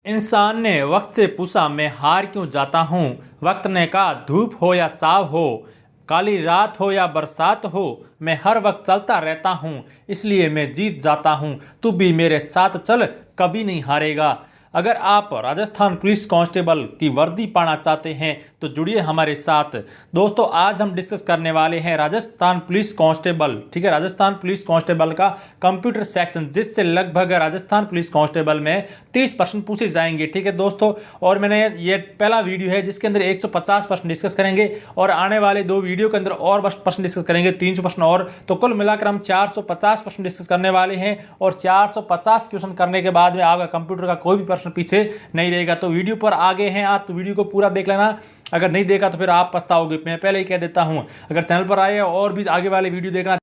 इंसान ने वक्त से पूछा मैं हार क्यों जाता हूँ। वक्त ने कहा धूप हो या साव हो, काली रात हो या बरसात हो, मैं हर वक्त चलता रहता हूँ, इसलिए मैं जीत जाता हूँ। तू भी मेरे साथ चल, कभी नहीं हारेगा। अगर आप राजस्थान पुलिस कांस्टेबल की वर्दी पाना चाहते हैं तो जुड़िए हमारे साथ। दोस्तों आज हम डिस्कस करने वाले हैं राजस्थान पुलिस कांस्टेबल, ठीक है, राजस्थान पुलिस कांस्टेबल का कंप्यूटर सेक्शन, जिससे लगभग राजस्थान पुलिस कांस्टेबल में 30 प्रश्न पूछे जाएंगे, ठीक है दोस्तों। और मैंने ये पहला वीडियो है जिसके अंदर 150 प्रश्न डिस्कस करेंगे और आने वाले 2 वीडियो के अंदर और प्रश्न डिस्कस करेंगे 300 प्रश्न और, तो कुल मिलाकर हम 450 प्रश्न डिस्कस करने वाले हैं। और 450 क्वेश्चन करने के बाद में आपका कंप्यूटर का कोई भी प्रश्न पीछे नहीं रहेगा। तो वीडियो पर आगे हैं आप तो वीडियो को पूरा देख लेना, अगर नहीं देखा तो फिर आप पछताओगे, मैं पहले ही कह देता हूं। अगर चैनल पर आए और भी आगे वाले वीडियो देखना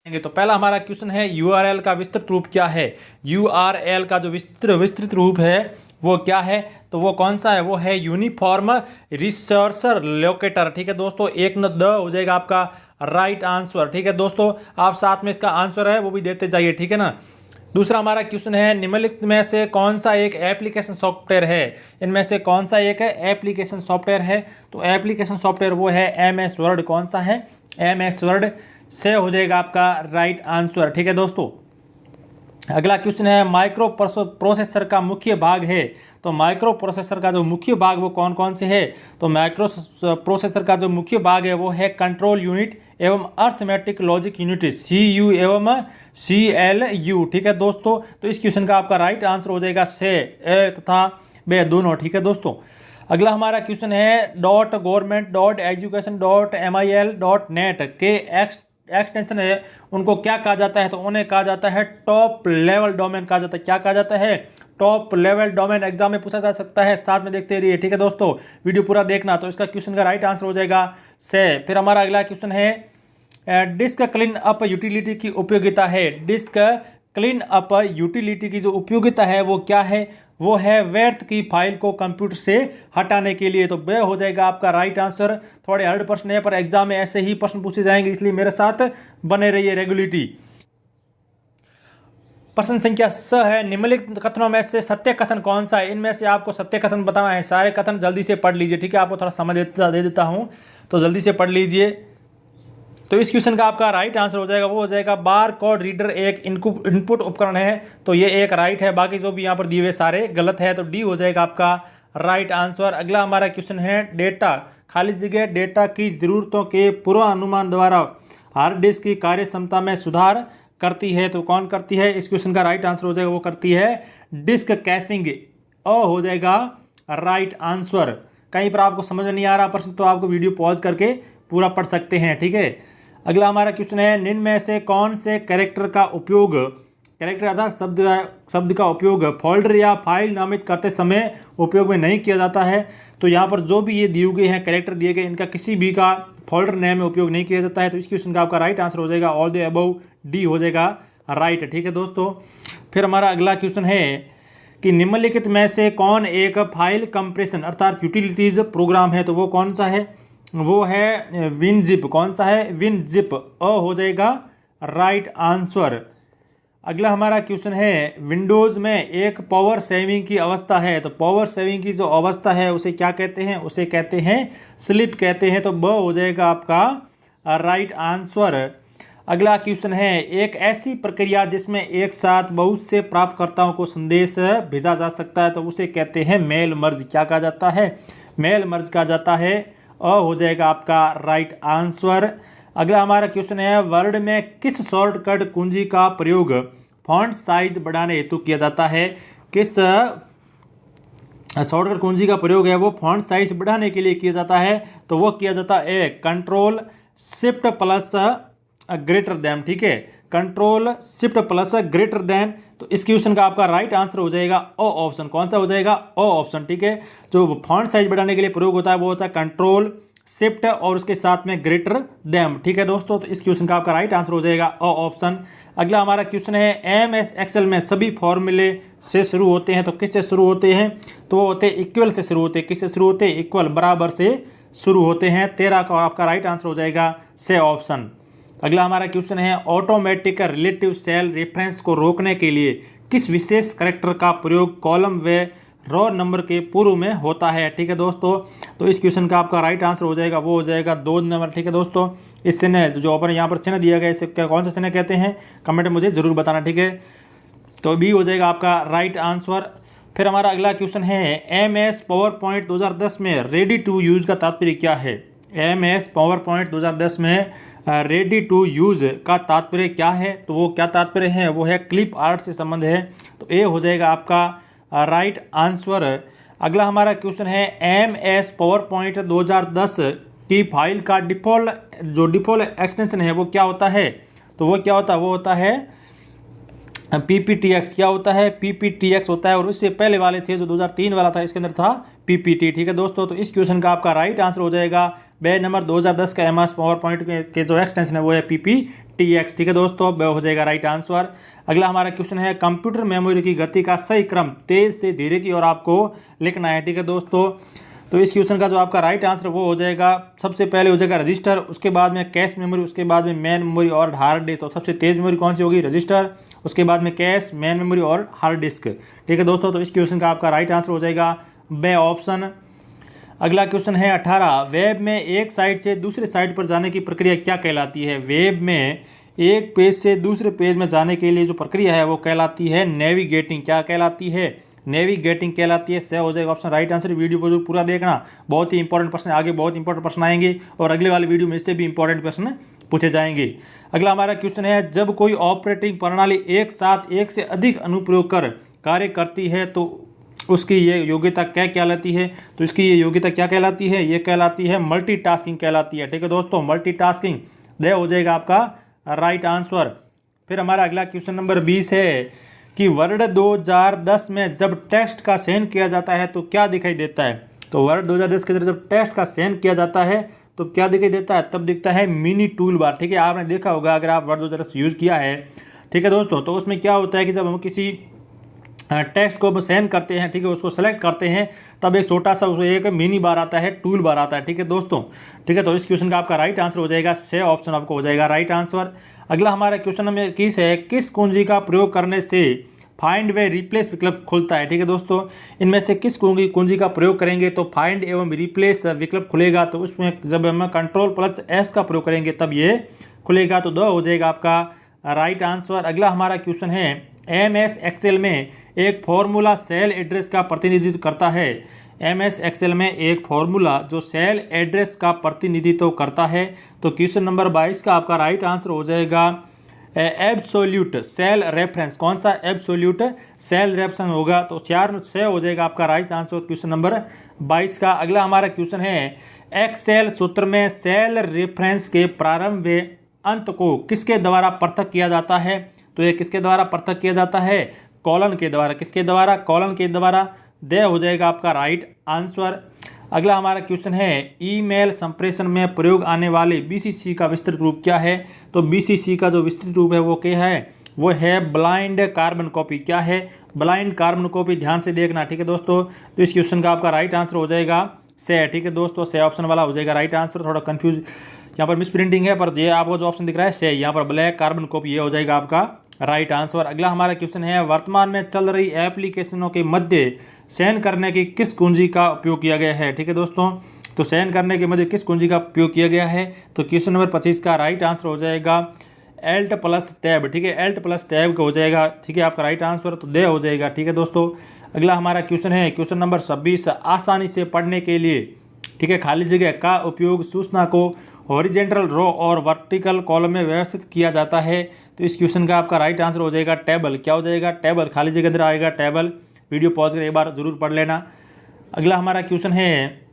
तो पहला हमारा क्वेश्चन है यूआरएल का विस्तृत रूप क्या है। यूआरएल का जो विस्तृत रूप है वो क्या है, तो वो कौन सा है, वो है यूनिफॉर्म रिसोर्स लोकेटर, ठीक है दोस्तों। एक न द हो जाएगा आपका राइट आंसर, ठीक है दोस्तों। आप साथ में इसका आंसर है वो भी देते जाइए, ठीक है ना। दूसरा हमारा क्वेश्चन है निम्नलिखित में से कौन सा एक एप्लीकेशन सॉफ्टवेयर है, इनमें से कौन सा एक एप्लीकेशन सॉफ्टवेयर है, तो एप्लीकेशन सॉफ्टवेयर वो है एमएस वर्ड। कौन सा है, एमएस वर्ड से हो जाएगा आपका राइट आंसर, ठीक है दोस्तों। अगला क्वेश्चन है माइक्रो प्रोसेसर का मुख्य भाग है, तो माइक्रो प्रोसेसर का जो मुख्य भाग वो कौन कौन से है, तो माइक्रो प्रोसेसर का जो मुख्य भाग है वो है कंट्रोल यूनिट एवं अर्थमेटिक लॉजिक यूनिट, CU एवं CLU, ठीक है दोस्तों। तो इस क्वेश्चन का आपका राइट आंसर हो जाएगा से ए तथा बे दोनों, ठीक है दोस्तों। अगला हमारा क्वेश्चन है .government.education.mil.net के एक्सटेंशन है उनको क्या कहा जाता है, तो उन्हें कहा जाता है टॉप लेवल डोमेन कहा जाता है। क्या कहा जाता है, टॉप लेवल डोमेन। एग्जाम में पूछा जा सकता है, साथ में देखते रहिए, ठीक है दोस्तों। वीडियो पूरा देखना, तो इसका क्वेश्चन का राइट आंसर हो जाएगा से। फिर हमारा अगला क्वेश्चन है डिस्क क्लीन अप यूटिलिटी की उपयोगिता है। डिस्क क्लीन अप यूटिलिटी की जो उपयोगिता है वो क्या है, वो है व्यर्थ की फाइल को कंप्यूटर से हटाने के लिए, तो वह हो जाएगा आपका राइट आंसर। थोड़े हार्ड प्रश्न है पर एग्जाम में ऐसे ही प्रश्न पूछे जाएंगे, इसलिए मेरे साथ बने रहिए रेगुलरिटी। प्रश्न संख्या 6 है निम्नलिखित कथनों में से सत्य कथन कौन सा है। इनमें से आपको सत्य कथन बताना है। सारे कथन जल्दी से पढ़ लीजिए, ठीक है, आपको थोड़ा समय दे देता हूं तो जल्दी से पढ़ लीजिए। तो इस क्वेश्चन का आपका राइट आंसर हो जाएगा वो हो जाएगा बार कोड रीडर एक इनपुट उपकरण है, तो ये एक राइट है। बाकी जो भी यहाँ पर दिए हुए सारे गलत है, तो डी हो जाएगा आपका राइट आंसर। अगला हमारा क्वेश्चन है डेटा खाली जगह डेटा की जरूरतों के पूर्वानुमान द्वारा हार्ड डिस्क की कार्य क्षमता में सुधार करती है, तो कौन करती है। इस क्वेश्चन का राइट आंसर हो जाएगा वो करती है डिस्क कैशिंग, हो जाएगा राइट आंसर। कहीं पर आपको समझ में नहीं आ रहा प्रश्न तो आपको वीडियो पॉज करके पूरा पढ़ सकते हैं, ठीक है। अगला हमारा क्वेश्चन है निम्न में से कौन से कैरेक्टर का उपयोग, कैरेक्टर अर्थात शब्द का उपयोग फोल्डर या फाइल नामित करते समय उपयोग में नहीं किया जाता है। तो यहाँ पर जो भी ये दिए गए हैं कैरेक्टर दिए गए, इनका किसी भी का फोल्डर नेम में उपयोग नहीं किया जाता है। तो इस क्वेश्चन का आपका राइट आंसर हो जाएगा ऑल द अबव, डी हो जाएगा राइट, ठीक है दोस्तों। फिर हमारा अगला क्वेश्चन है कि निम्नलिखित में से कौन एक फाइल कंप्रेशन अर्थात यूटिलिटीज प्रोग्राम है, तो वो कौन सा है, वो है विनजिप। कौन सा है, विनजिप, हो जाएगा राइट आंसर। अगला हमारा क्वेश्चन है विंडोज़ में एक पावर सेविंग की अवस्था है, तो पावर सेविंग की जो अवस्था है उसे क्या कहते हैं, उसे कहते हैं स्लिप कहते हैं, तो ब हो जाएगा आपका राइट आंसर। अगला क्वेश्चन है एक ऐसी प्रक्रिया जिसमें एक साथ बहुत से प्राप्तकर्ताओं को संदेश भेजा जा सकता है, तो उसे कहते हैं मेल मर्ज। क्या कहा जाता है, मेल मर्ज कहा जाता है, हो जाएगा आपका राइट आंसर। अगला हमारा क्वेश्चन है वर्ड में किस शॉर्टकट कुंजी का प्रयोग फॉन्ट साइज बढ़ाने हेतु किया जाता है। किस शॉर्टकट कुंजी का प्रयोग है वो फॉन्ट साइज बढ़ाने के लिए किया जाता है, तो वो किया जाता है control shift plus greater than, ठीक है, control shift plus greater than. तो इस क्वेश्चन का आपका राइट आंसर हो जाएगा ओ ऑप्शन। कौन सा हो जाएगा, ओ ऑप्शन, ठीक है। जो फॉन्ट साइज बढ़ाने के लिए प्रयोग होता है वो होता है कंट्रोल शिफ्ट और उसके साथ में ग्रेटर देन, ठीक है दोस्तों। तो इस क्वेश्चन का आपका राइट आंसर हो जाएगा ओ ऑप्शन। अगला हमारा क्वेश्चन है एमएस एक्सेल में सभी फॉर्मूले से शुरू होते हैं, तो किससे शुरू होते हैं, तो वो होते हैं इक्वल से शुरू होते हैं। किससे शुरू होते हैं, इक्वल बराबर से शुरू होते हैं। 13 का आपका राइट आंसर हो जाएगा से ऑप्शन। अगला हमारा क्वेश्चन है ऑटोमेटिक रिलेटिव सेल रेफरेंस को रोकने के लिए किस विशेष करैक्टर का प्रयोग कॉलम व रो नंबर के पूर्व में होता है। ठीक है दोस्तों, तो इस क्वेश्चन का आपका राइट आंसर हो जाएगा, वो हो जाएगा 2 नंबर। ठीक है दोस्तों, इस चिन्ह जो ऊपर यहाँ पर चिन्ह दिया गया, इसे क्या कौन सा चिन्ह कहते हैं, कमेंट में मुझे जरूर बताना। ठीक है, तो बी हो जाएगा आपका राइट आंसर। फिर हमारा अगला क्वेश्चन है MS PowerPoint 2010 में रेडी टू यूज़ का तात्पर्य क्या है। MS PowerPoint 2010 में रेडी टू यूज़ का तात्पर्य क्या है, तो वो क्या तात्पर्य है, वो है क्लिप आर्ट से संबंध है, तो ए हो जाएगा आपका राइट आंसर। अगला हमारा क्वेश्चन है MS PowerPoint 2010 की फाइल का डिफ़ॉल्ट एक्सटेंशन है वो क्या होता है, तो वो क्या होता है, वो होता है PPTX। क्या होता है, PPTX होता है। और इससे पहले वाले थे जो 2003 वाला था, इसके अंदर था PPT। ठीक है दोस्तों, तो इस क्वेश्चन का आपका राइट आंसर हो जाएगा बे नंबर 2010 का MS PowerPoint के जो एक्सटेंशन है वो है PPTX। ठीक है दोस्तों, बे हो जाएगा राइट आंसर। अगला हमारा क्वेश्चन है कंप्यूटर मेमोरी की गति का सही क्रम तेज से धीरे की ओर आपको लिखना है। ठीक है दोस्तों, तो इस क्वेश्चन का जो आपका राइट आंसर वो हो जाएगा, सबसे पहले हो जाएगा रजिस्टर, उसके बाद में कैश मेमोरी, उसके बाद में मेन मेमोरी और हार्ड डिस्क। तो सबसे तेज मेमोरी कौन सी होगी, रजिस्टर, उसके बाद में कैश, मेन मेमोरी और हार्ड डिस्क। ठीक है दोस्तों, तो इस क्वेश्चन का आपका राइट आंसर हो जाएगा बे ऑप्शन। अगला क्वेश्चन है 18, वेब में एक साइट से दूसरे साइट पर जाने की प्रक्रिया क्या कहलाती है। वेब में एक पेज से दूसरे पेज में जाने के लिए जो प्रक्रिया है वो कहलाती है नेविगेटिंग। क्या कहलाती है, नेविगेटिंग कहलाती है। से हो जाएगा ऑप्शन राइट आंसर। वीडियो को पूरा देखना, बहुत ही इंपॉर्टेंट प्रश्न, आगे बहुत इंपॉर्टेंट प्रश्न आएंगे और अगले वाले वीडियो में इससे भी इंपॉर्टेंट प्रश्न पूछे जाएंगे। अगला हमारा क्वेश्चन है जब कोई ऑपरेटिंग प्रणाली एक साथ एक से अधिक अनुप्रयोग कर कार्य करती है तो उसकी ये योग्यता क्या कहलाती है, तो इसकी ये योग्यता क्या कहलाती है, ये कहलाती है मल्टीटास्किंग कहलाती है। ठीक है दोस्तों, मल्टीटास्किंग दे हो जाएगा आपका राइट आंसर। फिर हमारा अगला क्वेश्चन नंबर 20 है कि वर्ड 2010 में जब टेक्स्ट का चयन किया जाता है तो क्या दिखाई देता है। तो वर्ड 2010 के अंदर जब टेक्स्ट का चयन किया जाता है तो क्या दिखाई देता है, तब दिखता है मिनी टूल बार। ठीक है, आपने देखा होगा अगर आप वर्ड 2010 यूज़ किया है। ठीक है दोस्तों, तो उसमें क्या होता है कि जब हम किसी टेक्स्ट को चयन करते हैं, ठीक है, उसको सेलेक्ट करते हैं, तब एक छोटा सा एक मिनी बार आता है, टूल बार आता है। ठीक है दोस्तों, ठीक है, तो इस क्वेश्चन का आपका राइट आंसर हो जाएगा से ऑप्शन आपको हो जाएगा राइट आंसर। अगला हमारा क्वेश्चन नंबर 21 है किस कुंजी का प्रयोग करने से फाइंड व रिप्लेस विकल्प खुलता है। ठीक है दोस्तों, इनमें से किस कुंजी का प्रयोग करेंगे तो फाइंड एवं रिप्लेस विकल्प खुलेगा, तो उसमें जब हम Ctrl+S का प्रयोग करेंगे तब ये खुलेगा, तो 2 हो जाएगा आपका राइट आंसर। अगला हमारा क्वेश्चन है MS एक्सेल में एक फॉर्मूला सेल एड्रेस का प्रतिनिधित्व करता है। MS एक्सेल में एक फॉर्मूला जो सेल एड्रेस का प्रतिनिधित्व करता है, तो क्वेश्चन नंबर 22 का आपका राइट आंसर हो जाएगा एब्सोल्यूट सेल रेफरेंस। कौन सा एब्सोल्यूट सेल रेफरेंस होगा, तो 4 से हो जाएगा आपका राइट आंसर क्वेश्चन नंबर 22 का। अगला हमारा क्वेश्चन है एक्सेल सूत्र में सेल रेफरेंस के प्रारंभ व अंत को किसके द्वारा पृथक किया जाता है, तो ये किसके द्वारा पृथक किया जाता है, कॉलन के द्वारा। किसके द्वारा, कॉलन के द्वारा। दे हो जाएगा आपका राइट आंसर। अगला हमारा क्वेश्चन है ईमेल संप्रेषण में प्रयोग आने वाले BCC का विस्तृत रूप क्या है, तो BCC का जो विस्तृत रूप है वो क्या है, वो है ब्लाइंड कार्बन कॉपी। क्या है, ब्लाइंड कार्बन कॉपी। ध्यान से देखना। ठीक है दोस्तों, तो इस क्वेश्चन का आपका राइट आंसर हो जाएगा से। ठीक है दोस्तों, से ऑप्शन वाला हो जाएगा राइट आंसर। थोड़ा कंफ्यूज यहाँ पर मिस प्रिंटिंग है, पर ये आपको जो ऑप्शन दिख रहा है से, यहाँ पर ब्लैक कार्बन कॉपी, ये हो जाएगा आपका राइट आंसर। अगला हमारा क्वेश्चन है वर्तमान में चल रही एप्लीकेशनों के मध्य चयन करने की किस कुंजी का उपयोग किया गया है। ठीक है दोस्तों, तो चयन करने के मध्य किस कुंजी का उपयोग किया गया है, तो क्वेश्चन नंबर 25 का राइट आंसर हो जाएगा Alt+Tab। ठीक है, Alt+Tab का हो जाएगा। ठीक है, आपका राइट आंसर तो दे हो जाएगा। ठीक है दोस्तों, अगला हमारा क्वेश्चन है क्वेश्चन नंबर 26 आसानी से पढ़ने के लिए, ठीक है, खाली जगह का उपयोग सूचना को हॉरिजेंटल रो और वर्टिकल कॉलम में व्यवस्थित किया जाता है, तो इस क्वेश्चन का आपका राइट आंसर हो जाएगा टेबल। क्या हो जाएगा, टेबल। खाली जगह अंदर आएगा टेबल। वीडियो पॉज कर एक बार जरूर पढ़ लेना। अगला हमारा क्वेश्चन है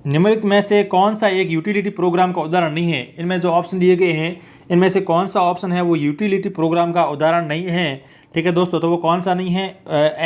निम्नलिखित में से कौन सा एक यूटिलिटी प्रोग्राम का उदाहरण नहीं है। इनमें जो ऑप्शन दिए गए हैं इनमें से कौन सा ऑप्शन है वो यूटिलिटी प्रोग्राम का उदाहरण नहीं है। ठीक है दोस्तों, तो वो कौन सा नहीं है,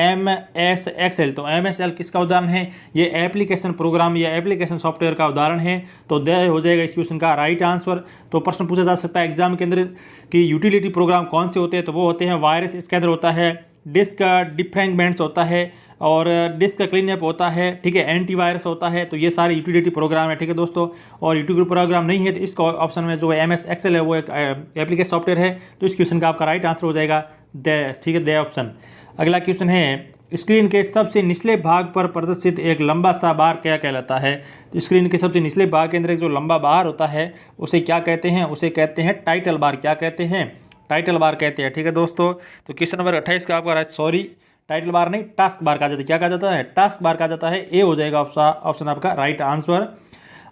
MS एक्सेल। तो MS किसका उदाहरण है, ये एप्लीकेशन प्रोग्राम या एप्लीकेशन सॉफ्टवेयर का उदाहरण है, तो दे हो जाएगा इस क्वेश्चन का राइट आंसर। तो प्रश्न पूछा जा सकता है एग्जाम के अंदर कि यूटिलिटी प्रोग्राम कौन से होते हैं, तो वो होते हैं वायरस, इसके अंदर होता है डिस्क डिफ्रैगमेंट्स होता है और डिस्क क्लीनअप होता है, ठीक है, एंटीवायरस होता है। तो ये सारे यूटिलिटी प्रोग्राम है, ठीक है दोस्तों। और यूटिलिटी प्रोग्राम नहीं है तो इसका ऑप्शन में जो MS एक्सेल है वो एक एप्लीकेशन सॉफ्टवेयर है। तो इस क्वेश्चन का आपका राइट आंसर हो जाएगा द, ठीक है, द ऑप्शन। अगला क्वेश्चन है स्क्रीन के सबसे निचले भाग पर प्रदर्शित एक लंबा सा बार क्या कहलाता है। तो स्क्रीन के सबसे निचले भाग के अंदर एक जो लंबा बार होता है उसे क्या कहते हैं, उसे कहते हैं टाइटल बार। क्या कहते हैं, टाइटल बार कहते हैं, ठीक है दोस्तों। तो क्वेश्चन नंबर 28 का आपका सॉरी टाइटल बार नहीं टास्क बार कहा जाता है। क्या कहा जाता है, टास्क बार कहा जाता है। ए हो जाएगा ऑप्शन आपका राइट आंसर।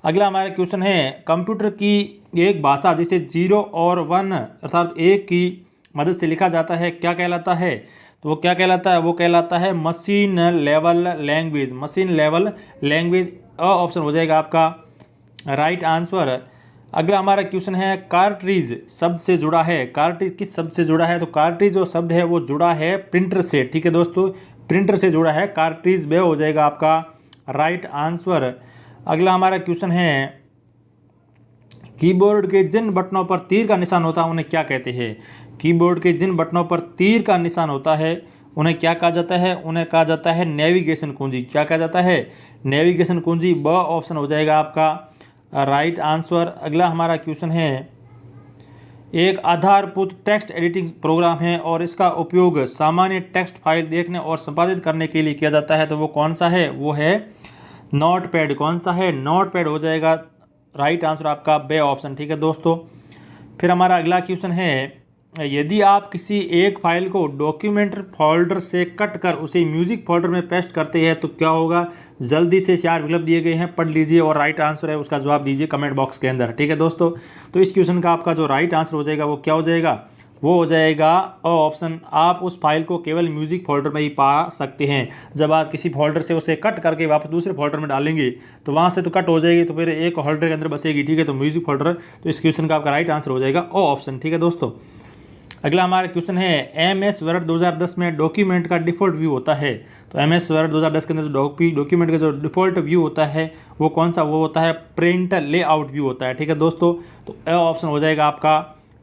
अगला हमारा क्वेश्चन है कंप्यूटर की एक भाषा जिसे 0 और 1 अर्थात 1 की मदद से लिखा जाता है क्या कहलाता है। तो वो क्या कहलाता है, वो कहलाता है machine level language. Machine level language option हो जाएगा आपका राइट आंसर। अगला हमारा क्वेश्चन है कार्ट्रिज शब्द से जुड़ा है। कार्ट्रिज किस शब्द से जुड़ा है, तो कार्ट्रिज जो शब्द है वो जुड़ा है प्रिंटर से, ठीक है दोस्तों, प्रिंटर से जुड़ा है कार्ट्रिज। वे हो जाएगा आपका राइट आंसर। अगला हमारा क्वेश्चन है कीबोर्ड के जिन बटनों पर तीर का निशान होता है उन्हें क्या कहते हैं। कीबोर्ड के जिन बटनों पर तीर का निशान होता है उन्हें क्या कहा जाता है, उन्हें कहा जाता है नेविगेशन कुंजी। क्या कहा जाता है, नेविगेशन कुंजी। ब ऑप्शन हो जाएगा आपका राइट आंसर। अगला हमारा क्वेश्चन है एक आधारभूत टेक्स्ट एडिटिंग प्रोग्राम है और इसका उपयोग सामान्य टेक्स्ट फाइल देखने और संपादित करने के लिए किया जाता है। तो वो कौन सा है, वो है नोटपैड। कौन सा है, नोटपैड हो जाएगा राइट आंसर आपका बे ऑप्शन, ठीक है दोस्तों। फिर हमारा अगला क्वेश्चन है यदि आप किसी एक फाइल को डॉक्यूमेंट फोल्डर से कट कर उसे म्यूजिक फोल्डर में पेस्ट करते हैं तो क्या होगा। जल्दी से 4 विकल्प दिए गए हैं, पढ़ लीजिए और राइट आंसर है उसका जवाब दीजिए कमेंट बॉक्स के अंदर, ठीक है दोस्तों। तो इस क्वेश्चन का आपका जो राइट आंसर हो जाएगा वो क्या हो जाएगा, वो हो जाएगा ऑप्शन। आप उस फाइल को केवल म्यूजिक फोल्डर में ही पा सकते हैं। जब आप किसी फोल्डर से उसे कट करके वापस दूसरे फोल्डर में डालेंगे तो वहाँ से तो कट हो जाएगी, तो फिर एक फोल्डर के अंदर बसेगी, ठीक है, तो म्यूजिक फोल्डर। तो इस क्वेश्चन का आपका राइट आंसर हो जाएगा ओ ऑप्शन, ठीक है दोस्तों। अगला हमारा क्वेश्चन है MS वर्ड 2010 में डॉक्यूमेंट का डिफ़ॉल्ट व्यू होता है। तो MS वर्ड 2010 के अंदर डॉक्यूमेंट का जो डिफ़ॉल्ट व्यू होता है वो कौन सा, वो होता है प्रिंट लेआउट व्यू होता है, ठीक है दोस्तों। तो ए ऑप्शन हो जाएगा आपका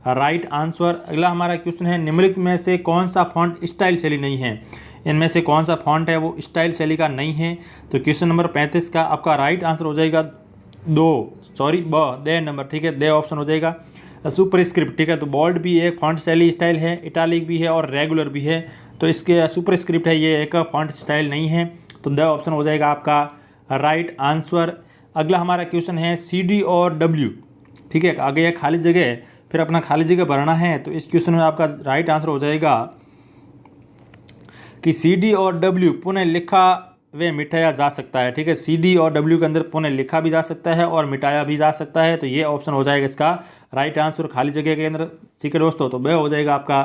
राइट आंसर। अगला हमारा क्वेश्चन है निम्नलिखित में से कौन सा फॉन्ट स्टाइल शैली नहीं है। इनमें से कौन सा फॉन्ट है वो स्टाइल शैली का नहीं है। तो क्वेश्चन नंबर 35 का आपका राइट आंसर हो जाएगा दे नंबर, ठीक है, दे ऑप्शन हो जाएगा सुपरस्क्रिप्ट, ठीक है। तो बोल्ड भी एक फॉन्ट शैली स्टाइल है, इटालिक भी है और रेगुलर भी है। तो इसके सुपरस्क्रिप्ट है ये एक फॉन्ट स्टाइल नहीं है। तो द ऑप्शन हो जाएगा आपका राइट आंसर। अगला हमारा क्वेश्चन है CD और W, ठीक है, आगे एक खाली जगह है, फिर अपना खाली जगह भरना है। तो इस क्वेश्चन में आपका राइट आंसर हो जाएगा कि CD और W पुनः लिखा वे मिटाया जा सकता है, ठीक है। CD और W के अंदर पुनः लिखा भी जा सकता है और मिटाया भी जा सकता है। तो ये ऑप्शन हो जाएगा इसका राइट आंसर खाली जगह के अंदर, ठीक है दोस्तों। तो वह हो जाएगा आपका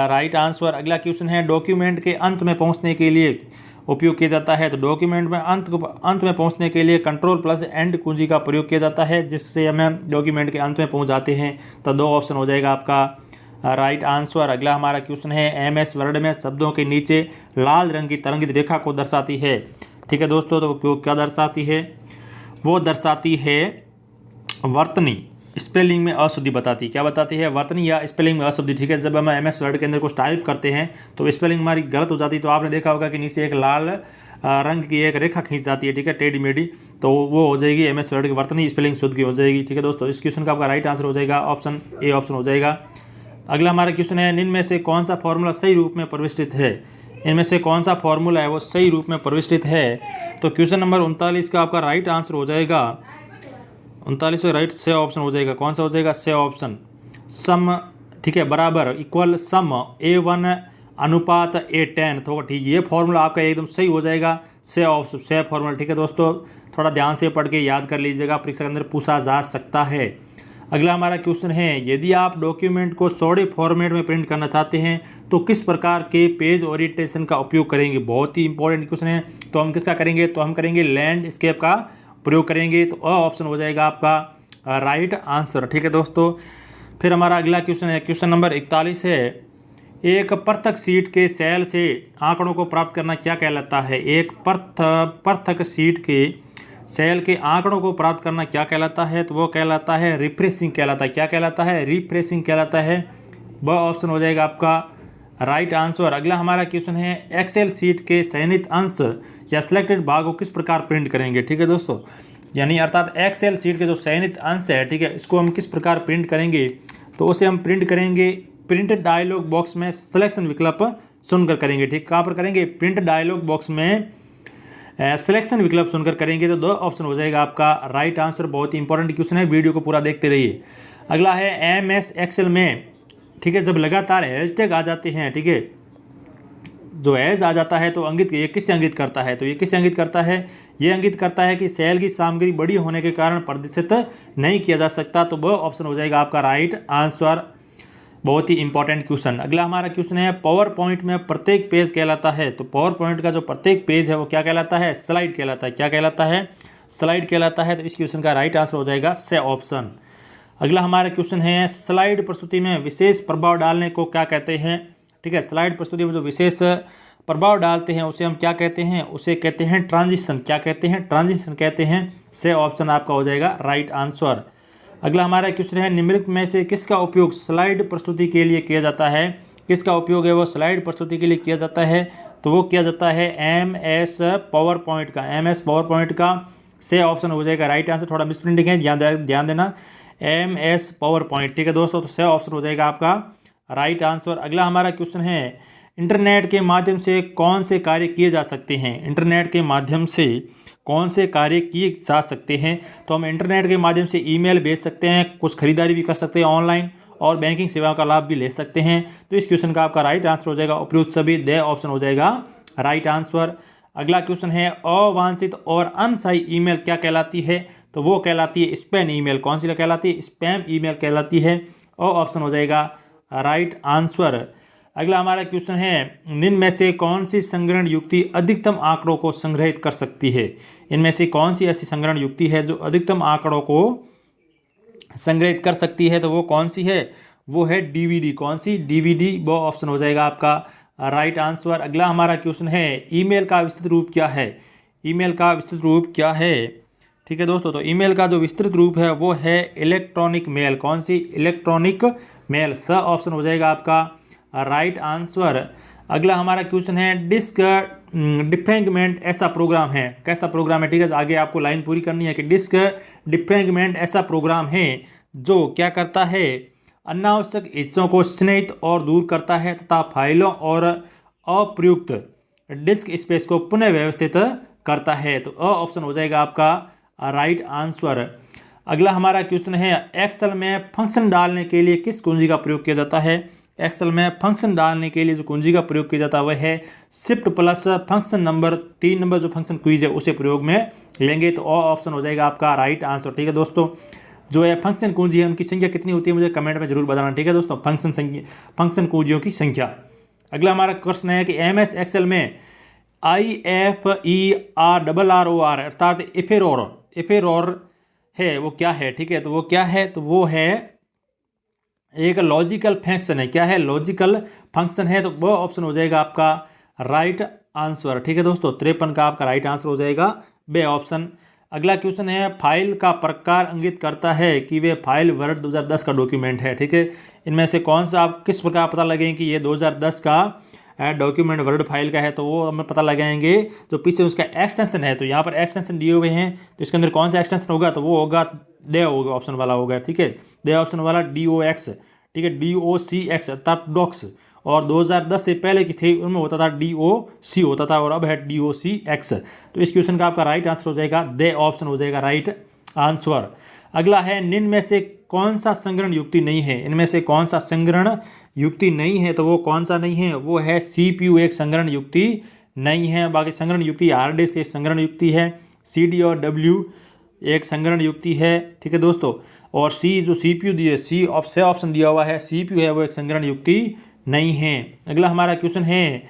राइट आंसर। अगला क्वेश्चन है डॉक्यूमेंट के अंत में पहुंचने के लिए उपयोग किया जाता है। तो डॉक्यूमेंट में अंत में पहुंचने के लिए Ctrl+End कुंजी का प्रयोग किया जाता है, जिससे हम डॉक्यूमेंट के अंत में पहुंच जाते हैं। तो 2 ऑप्शन हो जाएगा आपका राइट आंसर। अगला हमारा क्वेश्चन है MS वर्ड में शब्दों के नीचे लाल रंग की तरंगित रेखा को दर्शाती है, ठीक है दोस्तों। तो वो क्या दर्शाती है, वो दर्शाती है वर्तनी। स्पेलिंग में अशुद्धि बताती, क्या बताती है, वर्तनी या स्पेलिंग में अशुद्धि, ठीक है। जब हम MS वर्ड के अंदर कुछ टाइप करते हैं तो स्पेलिंग हमारी गलत हो जाती है। तो आपने देखा होगा कि नीचे एक लाल रंग की एक रेखा खींच जाती है, ठीक है, टेढ़ी मेढ़ी, तो वो हो जाएगी MS वर्ड की वर्तनी, स्पेलिंग शुद्ध की हो जाएगी, ठीक है दोस्तों। इस क्वेश्चन का आपका राइट आंसर हो जाएगा ऑप्शन ए ऑप्शन हो जाएगा। अगला हमारा क्वेश्चन है इनमें से कौन सा फॉर्मूला सही रूप में परिष्कृत है। इनमें से कौन सा फॉर्मूला है वो सही रूप में परिष्कृत है। तो क्वेश्चन नंबर 39 का आपका राइट आंसर हो जाएगा 39 का राइट से ऑप्शन हो जाएगा, कौन सा हो जाएगा, से ऑप्शन। सम, ठीक है, बराबर इक्वल सम A1 अनुपात A10। तो ठीक, ये फॉर्मूला आपका एकदम सही हो जाएगा, से ऑप्शन, से फॉर्मूला, ठीक है दोस्तों। थोड़ा ध्यान से पढ़ के याद कर लीजिएगा, परीक्षा के अंदर पूछा जा सकता है। अगला हमारा क्वेश्चन है यदि आप डॉक्यूमेंट को सॉरी फॉर्मेट में प्रिंट करना चाहते हैं तो किस प्रकार के पेज ओरिएंटेशन का उपयोग करेंगे। बहुत ही इंपॉर्टेंट क्वेश्चन है। तो हम किसका करेंगे, तो हम करेंगे लैंडस्केप का प्रयोग करेंगे। तो ऑप्शन हो जाएगा आपका राइट आंसर, ठीक है दोस्तों। फिर हमारा अगला क्वेश्चन है क्वेश्चन नंबर 41 है एक पृथक सीट के सेल से आंकड़ों को प्राप्त करना क्या कहलाता है। एक पृथक सीट के सेल के आंकड़ों को प्राप्त करना क्या कहलाता है। तो वो कहलाता है रिफ्रेशिंग कहलाता है। क्या कहलाता है, रिफ्रेशिंग कहलाता है। वह ऑप्शन हो जाएगा आपका राइट आंसर। अगला हमारा क्वेश्चन है एक्सेल सीट के चयनित अंश या सिलेक्टेड भाग को किस प्रकार प्रिंट करेंगे। ठीक है दोस्तों, यानी अर्थात एक्सेल सीट के जो चयनित अंश है, ठीक है, इसको हम किस प्रकार प्रिंट करेंगे, तो उसे हम प्रिंट करेंगे प्रिंट डायलॉग बॉक्स में सिलेक्शन विकल्प सुनकर करेंगे। ठीक, कहाँ पर करेंगे, प्रिंट डायलॉग बॉक्स में सिलेक्शन विकल्प सुनकर करेंगे। तो 2 ऑप्शन हो जाएगा आपका राइट आंसर। बहुत ही इंपॉर्टेंट क्वेश्चन है, वीडियो को पूरा देखते रहिए। अगला है MS एक्सेल में, ठीक है, जब लगातार हैशटैग आ जाते हैं, ठीक है, जो एज आ जाता है तो अंकित ये किससे अंकित करता है, तो ये किससे अंकित करता है, ये अंकित करता है कि सेल की सामग्री बड़ी होने के कारण प्रदर्शित नहीं किया जा सकता। तो वह ऑप्शन हो जाएगा आपका राइट आंसर। बहुत ही इंपॉर्टेंट क्वेश्चन। अगला हमारा क्वेश्चन है पावर पॉइंट में प्रत्येक पेज कहलाता है। तो पावर पॉइंट का जो प्रत्येक पेज है वो क्या कहलाता है, स्लाइड कहलाता है। क्या कहलाता है, स्लाइड कहलाता है। तो इस क्वेश्चन का राइट आंसर हो जाएगा से ऑप्शन। अगला हमारा क्वेश्चन है स्लाइड प्रस्तुति में विशेष प्रभाव डालने को क्या कहते हैं। ठीक है, स्लाइड प्रस्तुति में जो विशेष प्रभाव डालते हैं उसे हम क्या कहते हैं, उसे कहते हैं ट्रांजिशन। क्या कहते हैं, ट्रांजिशन कहते हैं। से ऑप्शन आपका हो जाएगा राइट आंसर। अगला हमारा क्वेश्चन है निम्नलिखित में से किसका उपयोग स्लाइड प्रस्तुति के लिए किया जाता है। किसका उपयोग है वो स्लाइड प्रस्तुति के लिए किया जाता है, तो वो किया जाता है MS पावर पॉइंट का। MS पावर पॉइंट का से ऑप्शन हो जाएगा राइट आंसर। थोड़ा मिसप्रिंटिंग है, ध्यान देना, MS पावर पॉइंट। ठीक है दोस्तों, तो से ऑप्शन हो जाएगा आपका राइट आंसर। अगला हमारा क्वेश्चन है इंटरनेट के माध्यम से कौन से कार्य किए जा सकते हैं। इंटरनेट के माध्यम से कौन से कार्य किए जा सकते हैं, तो हम इंटरनेट के माध्यम से ईमेल भेज सकते हैं, कुछ खरीदारी भी कर सकते हैं ऑनलाइन, और बैंकिंग सेवाओं का लाभ भी ले सकते हैं। तो इस क्वेश्चन का आपका राइट आंसर हो जाएगा उपयुक्त सभी। दे ऑप्शन हो जाएगा राइट आंसर। अगला क्वेश्चन है अवांछित और अनसही ईमेल क्या कहलाती है, तो वो कहलाती है स्पैम ईमेल। कौन सी कहलाती है, स्पैम ईमेल कहलाती है। ऑप्शन हो जाएगा राइट आंसर। अगला हमारा क्वेश्चन है निम्न में से कौन सी संग्रहण युक्ति अधिकतम आंकड़ों को संग्रहित कर सकती है। इनमें से कौन सी ऐसी संग्रहण युक्ति है जो अधिकतम आंकड़ों को संग्रहित कर सकती है, तो वो कौन सी है, वो है DVD। कौन सी, DVD। वो ऑप्शन हो जाएगा आपका राइट आंसर। अगला हमारा क्वेश्चन है ईमेल का विस्तृत रूप क्या है। ईमेल का विस्तृत रूप क्या है, ठीक है दोस्तों, तो ईमेल का जो विस्तृत रूप है वो है इलेक्ट्रॉनिक मेल। कौन सी, इलेक्ट्रॉनिक मेल। स ऑप्शन हो जाएगा आपका राइट आंसर। अगला हमारा क्वेश्चन है डिस्क डिफ्रैगमेंट ऐसा प्रोग्राम है, कैसा प्रोग्राम है। ठीक है, आगे आपको लाइन पूरी करनी है कि डिस्क डिफ्रैगमेंट ऐसा प्रोग्राम है जो क्या करता है, अनावश्यक हिस्सों को स्नेहित और दूर करता है तथा फाइलों और अप्रयुक्त डिस्क स्पेस को पुनः व्यवस्थित करता है। तो ऑप्शन हो जाएगा आपका राइट आंसर। अगला हमारा क्वेश्चन है एक्सेल में फंक्शन डालने के लिए किस कुंजी का प्रयोग किया जाता है। एक्सेल में फंक्शन डालने के लिए जो कुंजी का प्रयोग किया जाता है वह है shift plus function number 3 number जो फंक्शन क्वीज है उसे प्रयोग में लेंगे। तो ऑप्शन हो जाएगा आपका राइट आंसर। ठीक है दोस्तों, जो है फंक्शन कुंजी है उनकी संख्या कितनी होती है मुझे कमेंट में जरूर बताना। ठीक है दोस्तों, फंक्शन कुंजियों की संख्या। अगला हमारा क्वेश्चन है कि MS एक्सेल में IFERRROR अर्थात इफेरोर है वो क्या है। ठीक है, तो वो क्या है, तो वो है एक लॉजिकल फंक्शन है। क्या है, लॉजिकल फंक्शन है। तो वो ऑप्शन हो जाएगा आपका राइट आंसर। ठीक है दोस्तों, 53 का आपका राइट आंसर हो जाएगा बे ऑप्शन। अगला क्वेश्चन है फाइल का प्रकार इंगित करता है कि वे फाइल वर्ड 2010 का डॉक्यूमेंट है। ठीक है, इनमें से कौन सा आप किस प्रकार पता लगेंगे कि ये 2010 का डॉक्यूमेंट वर्ड फाइल का है, तो वो हम पता लगाएंगे जो पीछे उसका एक्सटेंशन है। तो यहाँ पर एक्सटेंशन दिए हुए हैं, तो इसके अंदर कौन सा एक्सटेंशन होगा, तो वो होगा दे होगा, ऑप्शन वाला होगा। ठीक है, दे ऑप्शन वाला DOX। ठीक है, DOCX अर्थात डॉक्स। और 2010 से पहले की थी उनमें होता था DOC होता था, और अब है DOCX। तो इस क्वेश्चन का आपका राइट आंसर हो जाएगा दे ऑप्शन हो जाएगा राइट आंसर। अगला है निम्न में से कौन सा संग्रहण युक्ति नहीं है। इनमें से कौन सा संग्रहण युक्ति नहीं है, तो वो कौन सा नहीं है, वो है CPU एक संग्रहण युक्ति नहीं है। बाकी संग्रहण युक्ति हार्ड डिस्क एक संग्रहण युक्ति है, CD और W एक संग्रहण युक्ति है। ठीक है दोस्तों, और C जो CPU दिए से ऑप्शन दिया हुआ है CPU है वो एक संग्रहण युक्ति नहीं है। अगला हमारा क्वेश्चन है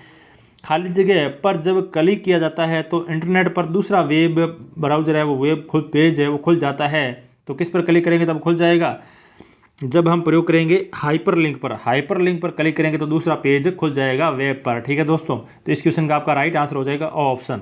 खाली जगह पर जब क्लिक किया जाता है तो इंटरनेट पर दूसरा वेब ब्राउज़र है वो वेब खुद पेज है वो खुल जाता है। तो किस पर क्लिक करेंगे तब खुल जाएगा, जब हम प्रयोग करेंगे हाइपरलिंक पर। हाइपरलिंक पर क्लिक करेंगे तो दूसरा पेज खुल जाएगा वेब पर। ठीक है दोस्तों, तो इस क्वेश्चन का आपका राइट आंसर हो जाएगा ऑप्शन।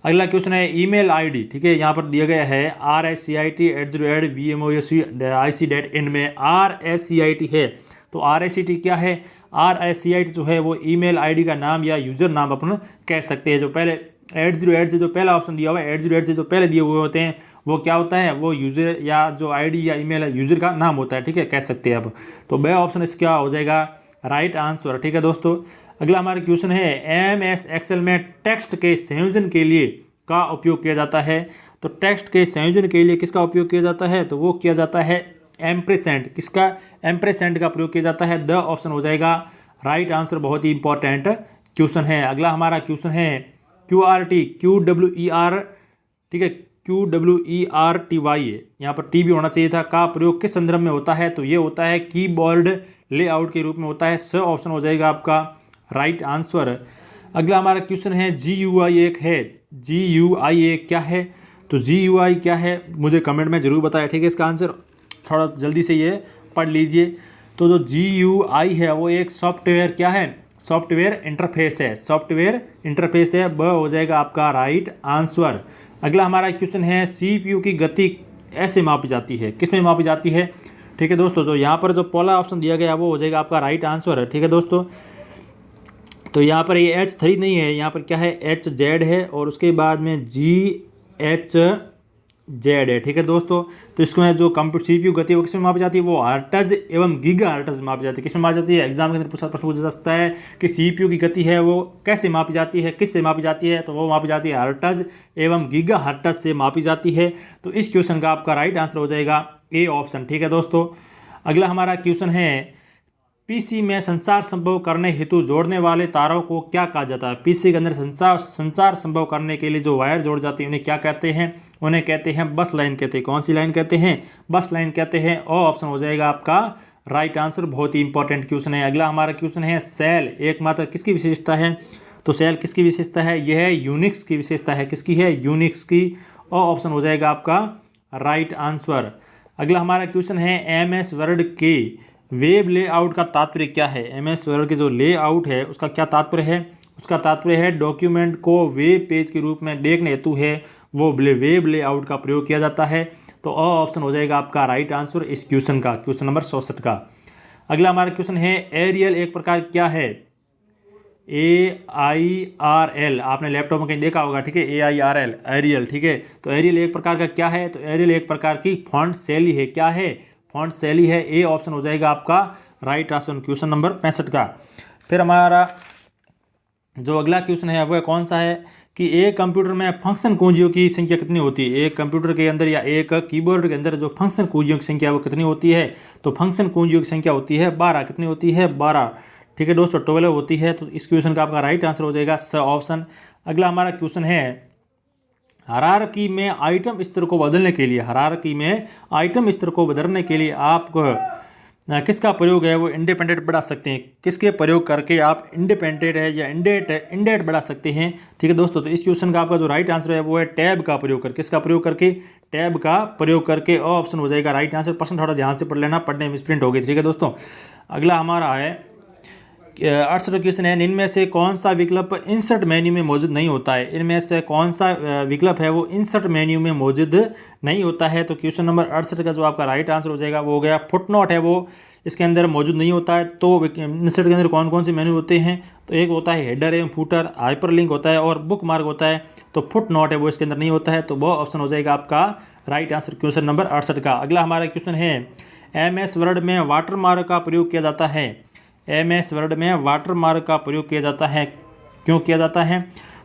अगला क्वेश्चन है ईमेल ID। ठीक है, यहाँ पर दिया गया है RSCIT@vmoic.in में RSCIT है, तो RICT क्या है, RICT जो है वो ईमेल आईडी का नाम या यूज़र नाम अपन कह सकते हैं। जो पहले 8080 जो पहला ऑप्शन दिया हुआ है, 8080 जो पहले दिए हुए होते हैं वो क्या होता है, वो यूज़र या जो आईडी या ईमेल है यूज़र का नाम होता है, ठीक है, कह सकते हैं अब। तो बे ऑप्शन इसका हो जाएगा राइट आंसर, ठीक है दोस्तों। अगला हमारा क्वेश्चन है MS एक्सेल में टेक्स्ट के संयोजन के लिए का उपयोग किया जाता है। तो टेक्स्ट के संयोजन के लिए किसका उपयोग किया जाता है, तो वो किया जाता है एम्परसेंड। किसका, एम्परसेंड का प्रयोग किया जाता है। द ऑप्शन हो जाएगा राइट आंसर, बहुत ही इंपॉर्टेंट क्वेश्चन है। अगला हमारा क्वेश्चन है QRT, QWER, ठीक है, QWERTY, यहाँ पर टी भी होना चाहिए था, का प्रयोग किस संदर्भ में होता है, तो ये होता है कीबोर्ड लेआउट के रूप में होता है। स ऑप्शन हो जाएगा आपका राइट आंसर। अगला हमारा क्वेश्चन है GUI एक है, GUI क्या है, तो GUI क्या है मुझे कमेंट में ज़रूर बताएं, ठीक है। इसका आंसर थोड़ा जल्दी से ये पढ़ लीजिए। तो जो GUI है वो एक सॉफ्टवेयर क्या है, सॉफ्टवेयर इंटरफेस है, सॉफ्टवेयर इंटरफेस है, ब हो जाएगा आपका राइट आंसर। अगला हमारा क्वेश्चन है CPU की गति ऐसे मापी जाती है, किस में मापी जाती है, ठीक है दोस्तों। तो यहाँ पर जो पहला ऑप्शन दिया गया वो हो जाएगा आपका राइट आंसर है, ठीक है दोस्तों। तो यहाँ पर ये H3 नहीं है, यहाँ पर क्या है HZ है और उसके बाद में GHZ है, ठीक है दोस्तों। तो इसमें जो कंप्यूटर CPU गति वो किसमें मापी जाती है, वो हर्ट्ज एवं गीगा हर्ट्ज मापी जाती है। किसमें मापी जाती है, एग्जाम के अंदर प्रश्न पूछा जा सकता है कि CPU की गति है वो कैसे मापी जाती है, किससे मापी जाती है, तो वो मापी जाती है हर्ट्ज एवं गीगा हर्ट्ज से मापी जाती है। तो इस क्वेश्चन का आपका राइट आंसर हो जाएगा ए ऑप्शन, ठीक है दोस्तों। अगला हमारा क्वेश्चन है PC में संचार संभव करने हेतु जोड़ने वाले तारों को क्या कहा जाता है। PC के अंदर संचार संभव करने के लिए जो वायर जोड़ जाती है उन्हें क्या कहते हैं, उन्हें कहते हैं बस लाइन कहते हैं। कौन सी लाइन कहते हैं, बस लाइन कहते हैं। और ऑप्शन हो जाएगा आपका राइट आंसर, बहुत ही इंपॉर्टेंट क्वेश्चन है। अगला हमारा क्वेश्चन है सेल एकमात्र किसकी विशेषता है, तो सेल किसकी विशेषता है, यह है यूनिक्स की विशेषता है, किसकी है, यूनिक्स की। और ऑप्शन हो जाएगा आपका राइट आंसर। अगला हमारा क्वेश्चन है MS वर्ड के वेब लेआउट का तात्पर्य क्या है। MS वर्ड के जो लेआउट है उसका क्या तात्पर्य है, उसका तात्पर्य है डॉक्यूमेंट को वेब पेज के रूप में देखने हेतु है वो वेब लेआउट का प्रयोग किया जाता है। तो ऑप्शन हो जाएगा आपका राइट आंसर इस क्वेश्चन का, क्वेश्चन नंबर 64 का। अगला हमारा क्वेश्चन है एरियल एक प्रकार क्या है, AIRL, आपने लैपटॉप में कहीं देखा होगा, ठीक है, AIRL एरियल, ठीक है। तो एरियल एक प्रकार का क्या है, तो एरियल एक प्रकार की फॉन्ट शैली है, क्या है, फॉन्ट शैली है। ए ऑप्शन हो जाएगा आपका राइट आंसर, क्वेश्चन नंबर 65 का। फिर हमारा जो अगला क्वेश्चन है वह कौन सा है कि एक कंप्यूटर में फंक्शन कुंजियों की संख्या कितनी होती है। एक कंप्यूटर के अंदर या एक कीबोर्ड के अंदर जो फंक्शन कुंजियों की संख्या वो कितनी होती है, तो फंक्शन कुंजियों की संख्या होती है 12। कितनी होती है, 12, ठीक है दोस्तों, 12 होती है। तो इस क्वेश्चन का आपका राइट आंसर हो जाएगा स ऑप्शन। अगला हमारा क्वेश्चन है हायरार्की में आइटम स्तर को बदलने के लिए, हायरार्की में आइटम स्तर को बदलने के लिए आप किसका प्रयोग है वो इंडिपेंडेंट बढ़ा सकते हैं, किसके प्रयोग करके आप इंडिपेंडेंट है या इंडेट बढ़ा सकते हैं, ठीक है दोस्तों। तो इस क्वेश्चन का आपका जो राइट आंसर है वो है टैब का प्रयोग करके, किसका प्रयोग करके, टैब का प्रयोग करके। और ऑप्शन हो जाएगा राइट आंसर। प्रश्न थोड़ा ध्यान से पढ़ लेना, पढ़ने में स्प्रिंट होगी, ठीक है दोस्तों। अगला हमारा है 68 क्वेश्चन है, इनमें से कौन सा विकल्प इंसर्ट मेन्यू में मौजूद नहीं होता है। इनमें से कौन सा विकल्प है वो इंसर्ट मेन्यू में मौजूद नहीं होता है। तो क्वेश्चन नंबर 68 का जो आपका राइट आंसर हो जाएगा वो हो गया फुटनोट है, वो इसके अंदर मौजूद नहीं होता है। तो इंसर्ट के अंदर कौन कौन से मेन्यू होते हैं, तो एक होता है हेडर एवं फूटर, हाइपरलिंक होता है और बुक मार्क होता है। तो फुटनोट है वो इसके अंदर नहीं होता है, तो वो ऑप्शन हो जाएगा आपका राइट आंसर क्वेश्चन नंबर 68 का। अगला हमारा क्वेश्चन है MS वर्ड में वाटरमार्क का प्रयोग किया जाता है। MS वर्ड में वाटरमार्क का प्रयोग किया जाता है, क्यों किया जाता है,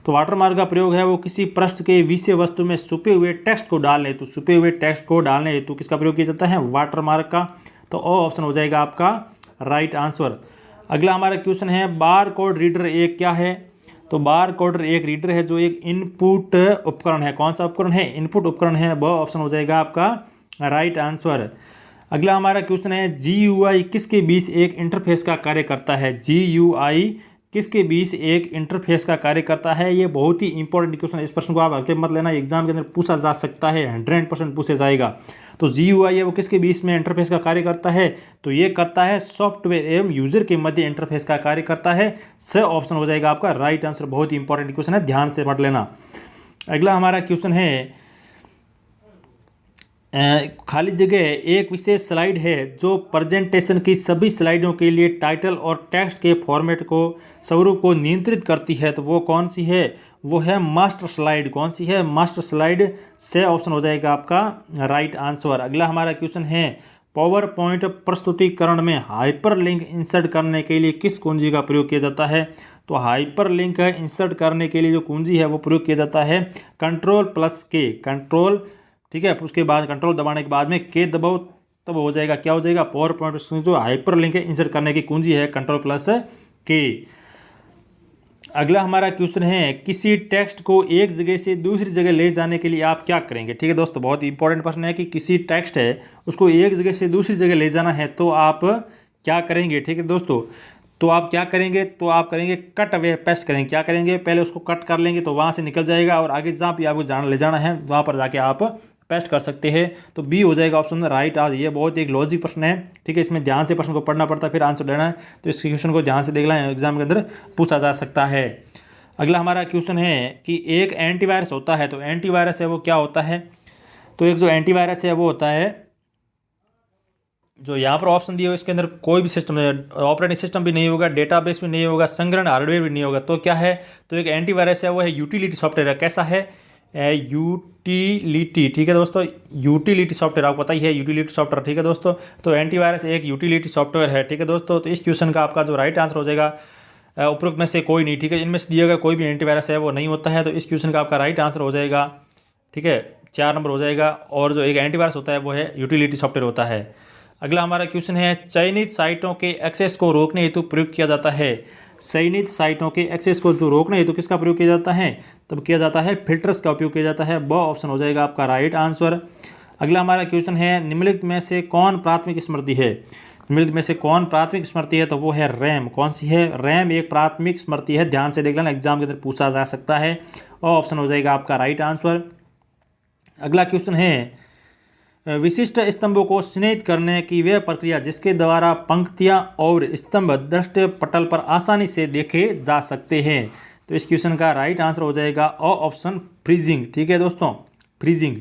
तो वाटरमार्क का प्रयोग है वो किसी पृष्ठ के विषय वस्तु में छुपे हुए टेक्स्ट को डालने हेतु, छुपे हुए टेक्स्ट को डालने हेतु किसका प्रयोग किया जाता है, वाटरमार्क का। तो ऑप्शन हो जाएगा आपका राइट आंसर। अगला हमारा क्वेश्चन है बार कोड रीडर एक क्या है, तो बार कोड एक रीडर है जो एक इनपुट उपकरण है। कौन सा उपकरण है, इनपुट उपकरण है, वह ऑप्शन हो जाएगा आपका राइट आंसर। अगला हमारा क्वेश्चन है GUI किसके बीच एक इंटरफेस का कार्य करता है। GUI किसके बीच एक इंटरफेस का कार्य करता है, ये बहुत ही इंपॉर्टेंट क्वेश्चन है। इस प्रश्न को आप हल्के मत लेना, एग्जाम के अंदर पूछा जा सकता है, 100% पूछा जाएगा। तो GUI है वो किसके बीच में इंटरफेस का कार्य करता है, तो ये करता है सॉफ्टवेयर एवं यूजर के मध्य इंटरफेस का कार्य करता है। स ऑप्शन हो जाएगा आपका राइट आंसर, बहुत ही इंपॉर्टेंट क्वेश्चन है, ध्यान से पढ़ लेना। अगला हमारा क्वेश्चन है खाली जगह है, एक विशेष स्लाइड है जो प्रेजेंटेशन की सभी स्लाइडों के लिए टाइटल और टेक्स्ट के फॉर्मेट को स्वरूप को नियंत्रित करती है, तो वो कौन सी है? वो है मास्टर स्लाइड। कौन सी है? Master slide. से ऑप्शन हो जाएगा आपका राइट आंसर। अगला हमारा क्वेश्चन है, पावर पॉइंट प्रस्तुतिकरण में हाइपरलिंक इंसर्ट करने के लिए किस कुंजी का प्रयोग किया जाता है? तो हाइपरलिंक इंसर्ट करने के लिए जो कुंजी है वो प्रयोग किया जाता है Ctrl+K। कंट्रोल, ठीक है, उसके बाद कंट्रोल दबाने के बाद में के दबाओ, तब हो जाएगा, क्या हो जाएगा? पावर पॉइंट जो हाइपरलिंक इंसर्ट करने की कुंजी है Ctrl+K। अगला हमारा क्वेश्चन है, किसी टेक्स्ट को एक जगह से दूसरी जगह ले जाने के लिए आप क्या करेंगे? ठीक है दोस्तों, बहुत इंपॉर्टेंट प्रश्न है कि किसी टेक्स्ट है उसको एक जगह से दूसरी जगह ले जाना है तो आप क्या करेंगे? ठीक है दोस्तों, तो आप क्या करेंगे? तो आप करेंगे कट वे पेस्ट करेंगे। क्या करेंगे? पहले उसको कट कर लेंगे तो वहाँ से निकल जाएगा और आगे जहाँ भी आपको ले जाना है वहाँ पर जाके आप पेस्ट कर सकते हैं। तो बी हो जाएगा ऑप्शन राइट। आज ये बहुत एक लॉजिक प्रश्न है, ठीक है, इसमें ध्यान से प्रश्न को पढ़ना पड़ता है फिर आंसर देना है, तो इस क्वेश्चन को ध्यान से देख लें, एग्जाम के अंदर पूछा जा सकता है। अगला हमारा क्वेश्चन है कि एक एंटीवायरस होता है, तो एंटीवायरस है वो क्या होता है? तो एक जो एंटीवायरस है वो होता है, जो यहाँ पर ऑप्शन दिए हो इसके अंदर कोई भी सिस्टम ऑपरेटिंग सिस्टम भी नहीं होगा, डेटाबेस भी नहीं होगा, संग्रहण हार्डवेयर भी नहीं होगा, तो क्या है? तो एक एंटीवायरस है वो है यूटिलिटी सॉफ्टवेयर है। कैसा है? यूटिलिटी, ठीक है दोस्तों, यूटिलिटी सॉफ्टवेयर आपको पता ही है, यूटिलिटी सॉफ्टवेयर, ठीक है दोस्तों। तो एंटीवायरस एक यूटिलिटी सॉफ्टवेयर है, ठीक है दोस्तों। तो इस क्वेश्चन का आपका जो राइट आंसर हो जाएगा उपरोक्त में से कोई नहीं, ठीक है, इनमें से दिया गया कोई भी एंटीवायरस है वो नहीं होता है, तो इस क्वेश्चन का आपका राइट आंसर हो जाएगा, ठीक है, 4 नंबर हो जाएगा। और जो एक एंटीवायरस होता है वो है यूटिलिटी सॉफ्टवेयर होता है। अगला हमारा क्वेश्चन है, चयनित साइटों के एक्सेस को रोकने हेतु प्रयोग किया जाता है। चयनित साइटों के एक्सेस को जो रोकने हेतु किसका प्रयोग किया जाता है? तब किया जाता है फिल्टर्स का उपयोग किया जाता है। ब ऑप्शन हो जाएगा आपका राइट आंसर। अगला हमारा क्वेश्चन है, निम्नलिखित में से कौन प्राथमिक स्मृति है? निम्नलिखित में से कौन प्राथमिक स्मृति है? तो वो है रैम। कौन सी है? रैम एक प्राथमिक स्मृति है, ध्यान से देख लेना, एग्जाम के अंदर पूछा जा सकता है, और ऑप्शन हो जाएगा आपका राइट आंसर। अगला क्वेश्चन है, विशिष्ट स्तंभों को चिन्हित करने की वह प्रक्रिया जिसके द्वारा पंक्तियां और स्तंभ दृश्य पटल पर आसानी से देखे जा सकते हैं। तो इस क्वेश्चन का राइट आंसर हो जाएगा ऑप्शन फ्रीजिंग, ठीक है दोस्तों, फ्रीजिंग।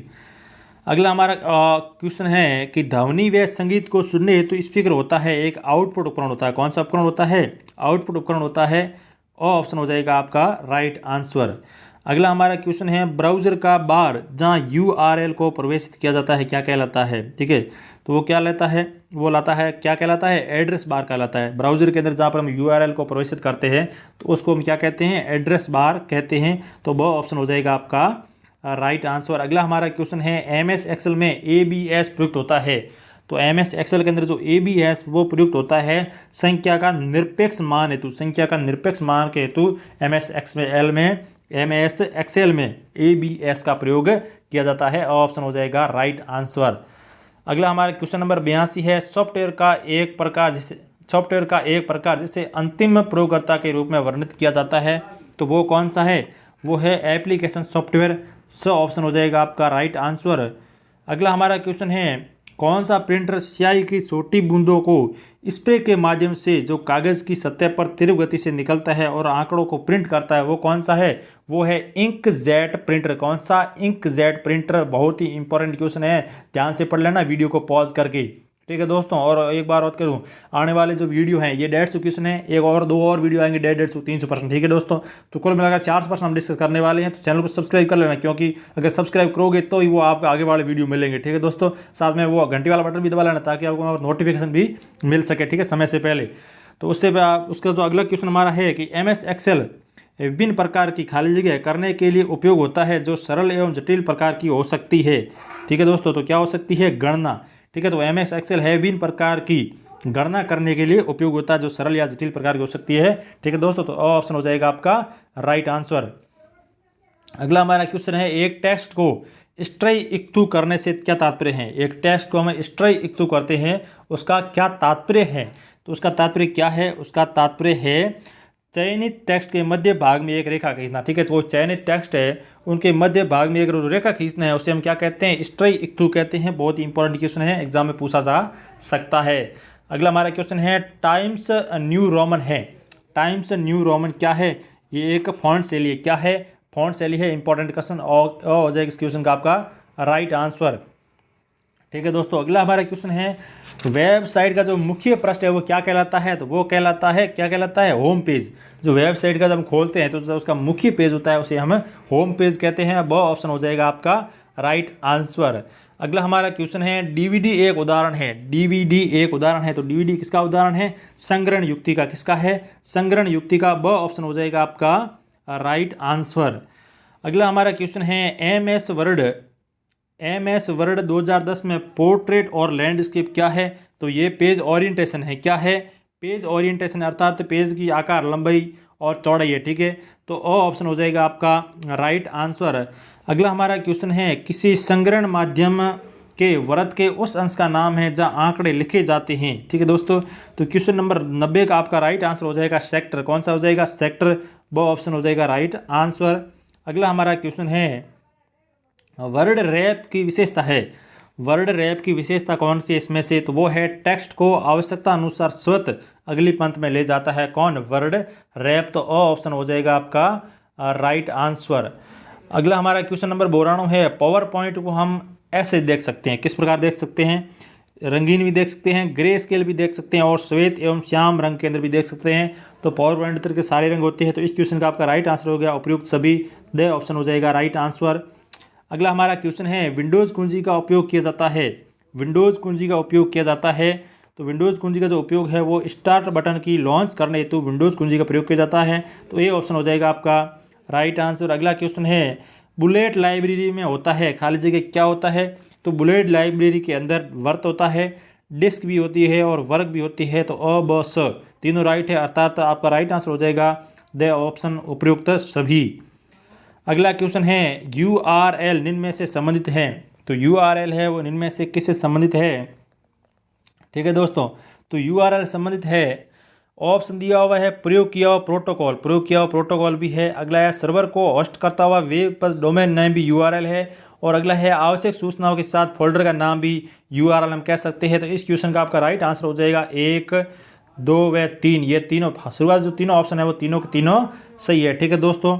अगला हमारा क्वेश्चन है कि ध्वनि व संगीत को सुनने हेतु स्पीकर होता है एक आउटपुट उपकरण होता है। कौन सा उपकरण होता है? आउटपुट उपकरण होता है, और ऑप्शन हो जाएगा आपका राइट आंसर। अगला हमारा क्वेश्चन है, ब्राउज़र का बार जहाँ URL को प्रवेशित किया जाता है क्या कहलाता है? ठीक है, तो वो क्या लेता है? वो लाता है, क्या कहलाता है? एड्रेस बार कहलाता है। ब्राउज़र के अंदर जहाँ पर हम URL को प्रवेशित करते हैं तो उसको हम क्या कहते हैं? एड्रेस बार कहते हैं। तो वो ऑप्शन हो जाएगा आपका राइट आंसर। अगला हमारा क्वेश्चन है, MS एक्सेल में ABS प्रयुक्त होता है। तो MS एक्सेल के अंदर जो ABS वो प्रयुक्त होता है संख्या का निरपेक्ष मान हेतु, संख्या का निरपेक्ष मान के हेतु MS एक्सेल में ABS का प्रयोग किया जाता है, और ऑप्शन हो जाएगा राइट आंसर। अगला हमारा क्वेश्चन नंबर 82 है, सॉफ्टवेयर का एक प्रकार जिसे अंतिम प्रयोगकर्ता के रूप में वर्णित किया जाता है, तो वो कौन सा है? वो है एप्लीकेशन सॉफ्टवेयर। ऑप्शन हो जाएगा आपका राइट आंसर। अगला हमारा क्वेश्चन है, कौन सा प्रिंटर स्याही की छोटी बूंदों को स्प्रे के माध्यम से जो कागज़ की सतह पर तीव्र गति से निकलता है और आंकड़ों को प्रिंट करता है, वो कौन सा है? वो है इंकजेट प्रिंटर। कौन सा? Inkjet printer. बहुत ही इंपॉर्टेंट क्वेश्चन है, ध्यान से पढ़ लेना वीडियो को पॉज करके, ठीक है दोस्तों। और एक बार बात करूँ, आने वाले जो वीडियो हैं ये 150 क्वेश्चन है, एक और 2 और वीडियो आएंगे 150 300 प्रश्न, ठीक है दोस्तों। तो कुल मिलाकर 400 प्रश्न हम डिस्कस करने वाले हैं, तो चैनल को सब्सक्राइब कर लेना, क्योंकि अगर सब्सक्राइब करोगे तो ही वो आपको आगे वाले वीडियो मिलेंगे, ठीक है दोस्तों। साथ में वो घंटी वाला बटन भी दबा लेना ताकि आपको नोटिफिकेशन भी मिल सके, ठीक है, समय से पहले। तो उससे उसका जो अगला क्वेश्चन हमारा है कि MS एक्सेल विभिन्न प्रकार की खाली जगह करने के लिए उपयोग होता है जो सरल एवं जटिल प्रकार की हो सकती है, ठीक है दोस्तों। तो क्या हो सकती है? गणना, ठीक है। तो MS एक्सेल है विभिन्न प्रकार की गणना करने के लिए उपयोग होता है जो सरल या जटिल प्रकार की हो सकती है, ठीक है दोस्तों। तो ऑप्शन हो जाएगा आपका राइट आंसर। अगला हमारा क्वेश्चन है, एक टेक्स्ट को स्ट्रई इक्तु करने से क्या तात्पर्य है? एक टेक्स्ट को हम स्ट्रई इक्तु करते हैं, उसका क्या तात्पर्य है? तो उसका तात्पर्य क्या है? उसका तात्पर्य है चयनित टेक्स्ट के मध्य भाग में एक रेखा खींचना, ठीक है। तो वो चयनित टेक्स्ट है उनके मध्य भाग में एक रेखा खींचना है, उसे हम क्या कहते हैं? स्ट्रई इक्तु कहते हैं। बहुत ही इंपॉर्टेंट क्वेश्चन है, एग्जाम में पूछा जा सकता है। अगला हमारा क्वेश्चन है, टाइम्स न्यू रोमन है। टाइम्स न्यू रोमन क्या है? ये एक फॉन्ट शैली है। क्या है? फॉन्ट शैली है। इंपॉर्टेंट क्वेश्चन, और हो जाएगा इस क्वेश्चन का आपका राइट आंसर। ठीक है दोस्तों, अगला हमारा क्वेश्चन है वेबसाइट का जो मुख्य पृष्ठ है वो क्या कहलाता है? तो वो कहलाता है, क्या कहलाता है? Home page. जो वेबसाइट का जब हम खोलते हैं तो उसका मुख्य पेज होता है उसे हम होम पेज कहते हैं। वो ऑप्शन हो जाएगा आपका राइट आंसर। अगला हमारा क्वेश्चन है डीवीडी एक उदाहरण है। डीवीडी एक उदाहरण है, तो डीवीडी किसका उदाहरण है? संग्रहण युक्ति का। किसका है? संग्रहण युक्ति का। ब ऑप्शन हो जाएगा आपका राइट आंसर। अगला हमारा क्वेश्चन है एम एस वर्ड 2010 में पोर्ट्रेट और लैंडस्केप क्या है? तो ये पेज ओरिएंटेशन है। क्या है? पेज ओरिएंटेशन, अर्थात पेज की आकार, लंबाई और चौड़ाई है। ठीक है, तो ओ ऑप्शन हो जाएगा आपका राइट आंसर। अगला हमारा क्वेश्चन है किसी संग्रहण माध्यम के वृत्त के उस अंश का नाम है जहां आंकड़े लिखे जाते हैं। ठीक है दोस्तों, तो क्वेश्चन नंबर 90 का आपका राइट आंसर हो जाएगा सेक्टर। कौन सा हो जाएगा? सेक्टर। वो ऑप्शन हो जाएगा राइट आंसर। अगला हमारा क्वेश्चन है वर्ड रैप की विशेषता है। वर्ड रैप की विशेषता कौन सी है इसमें से? तो वो है टेक्स्ट को आवश्यकता अनुसार स्वतः अगली पंक्ति में ले जाता है। कौन? Word rap. तो ओ ऑप्शन हो जाएगा आपका राइट आंसर। अगला हमारा क्वेश्चन नंबर 92 है पावर पॉइंट को हम ऐसे देख सकते हैं। किस प्रकार देख सकते हैं? रंगीन भी देख सकते हैं, ग्रे स्केल भी देख सकते हैं और श्वेत एवं श्याम रंग के अंदर भी देख सकते हैं। तो पावर पॉइंट के सारे रंग होते हैं। तो इस क्वेश्चन का आपका राइट आंसर हो गया उपयुक्त सभी। द ऑप्शन हो जाएगा राइट आंसर। अगला हमारा क्वेश्चन है विंडोज़ कुंजी का उपयोग किया जाता है। विंडोज़ कुंजी का उपयोग किया जाता है, तो विंडोज़ कुंजी का जो उपयोग है वो स्टार्ट बटन की लॉन्च करने हेतु विंडोज़ कुंजी का प्रयोग किया जाता है। तो ये ऑप्शन हो जाएगा आपका राइट आंसर। अगला क्वेश्चन है बुलेट लाइब्रेरी में होता है खाली जगह क्या होता है? तो बुलेट लाइब्रेरी के अंदर वर्त होता है, डिस्क भी होती है और वर्क भी होती है। तो अ ब स तीनों राइट है, अर्थात आपका राइट आंसर हो जाएगा द ऑप्शन उपयुक्त सभी। अगला क्वेश्चन है URL निम्न में से संबंधित है। तो URL है वो निम्न में से किससे संबंधित है? ठीक है दोस्तों, तो URL संबंधित है, ऑप्शन दिया हुआ है प्रयोग किया हुआ प्रोटोकॉल। प्रयोग किया हुआ प्रोटोकॉल भी है। अगला है सर्वर को होस्ट करता हुआ वेब पर डोमेन नेम भी URL है। और अगला है आवश्यक सूचनाओं के साथ फोल्डर का नाम भी URL हम कह सकते हैं। तो इस क्वेश्चन का आपका राइट आंसर हो जाएगा 1, 2 व 3। ये तीनों शुरुआत जो तीनों ऑप्शन है वो तीनों के तीनों सही है। ठीक है दोस्तों,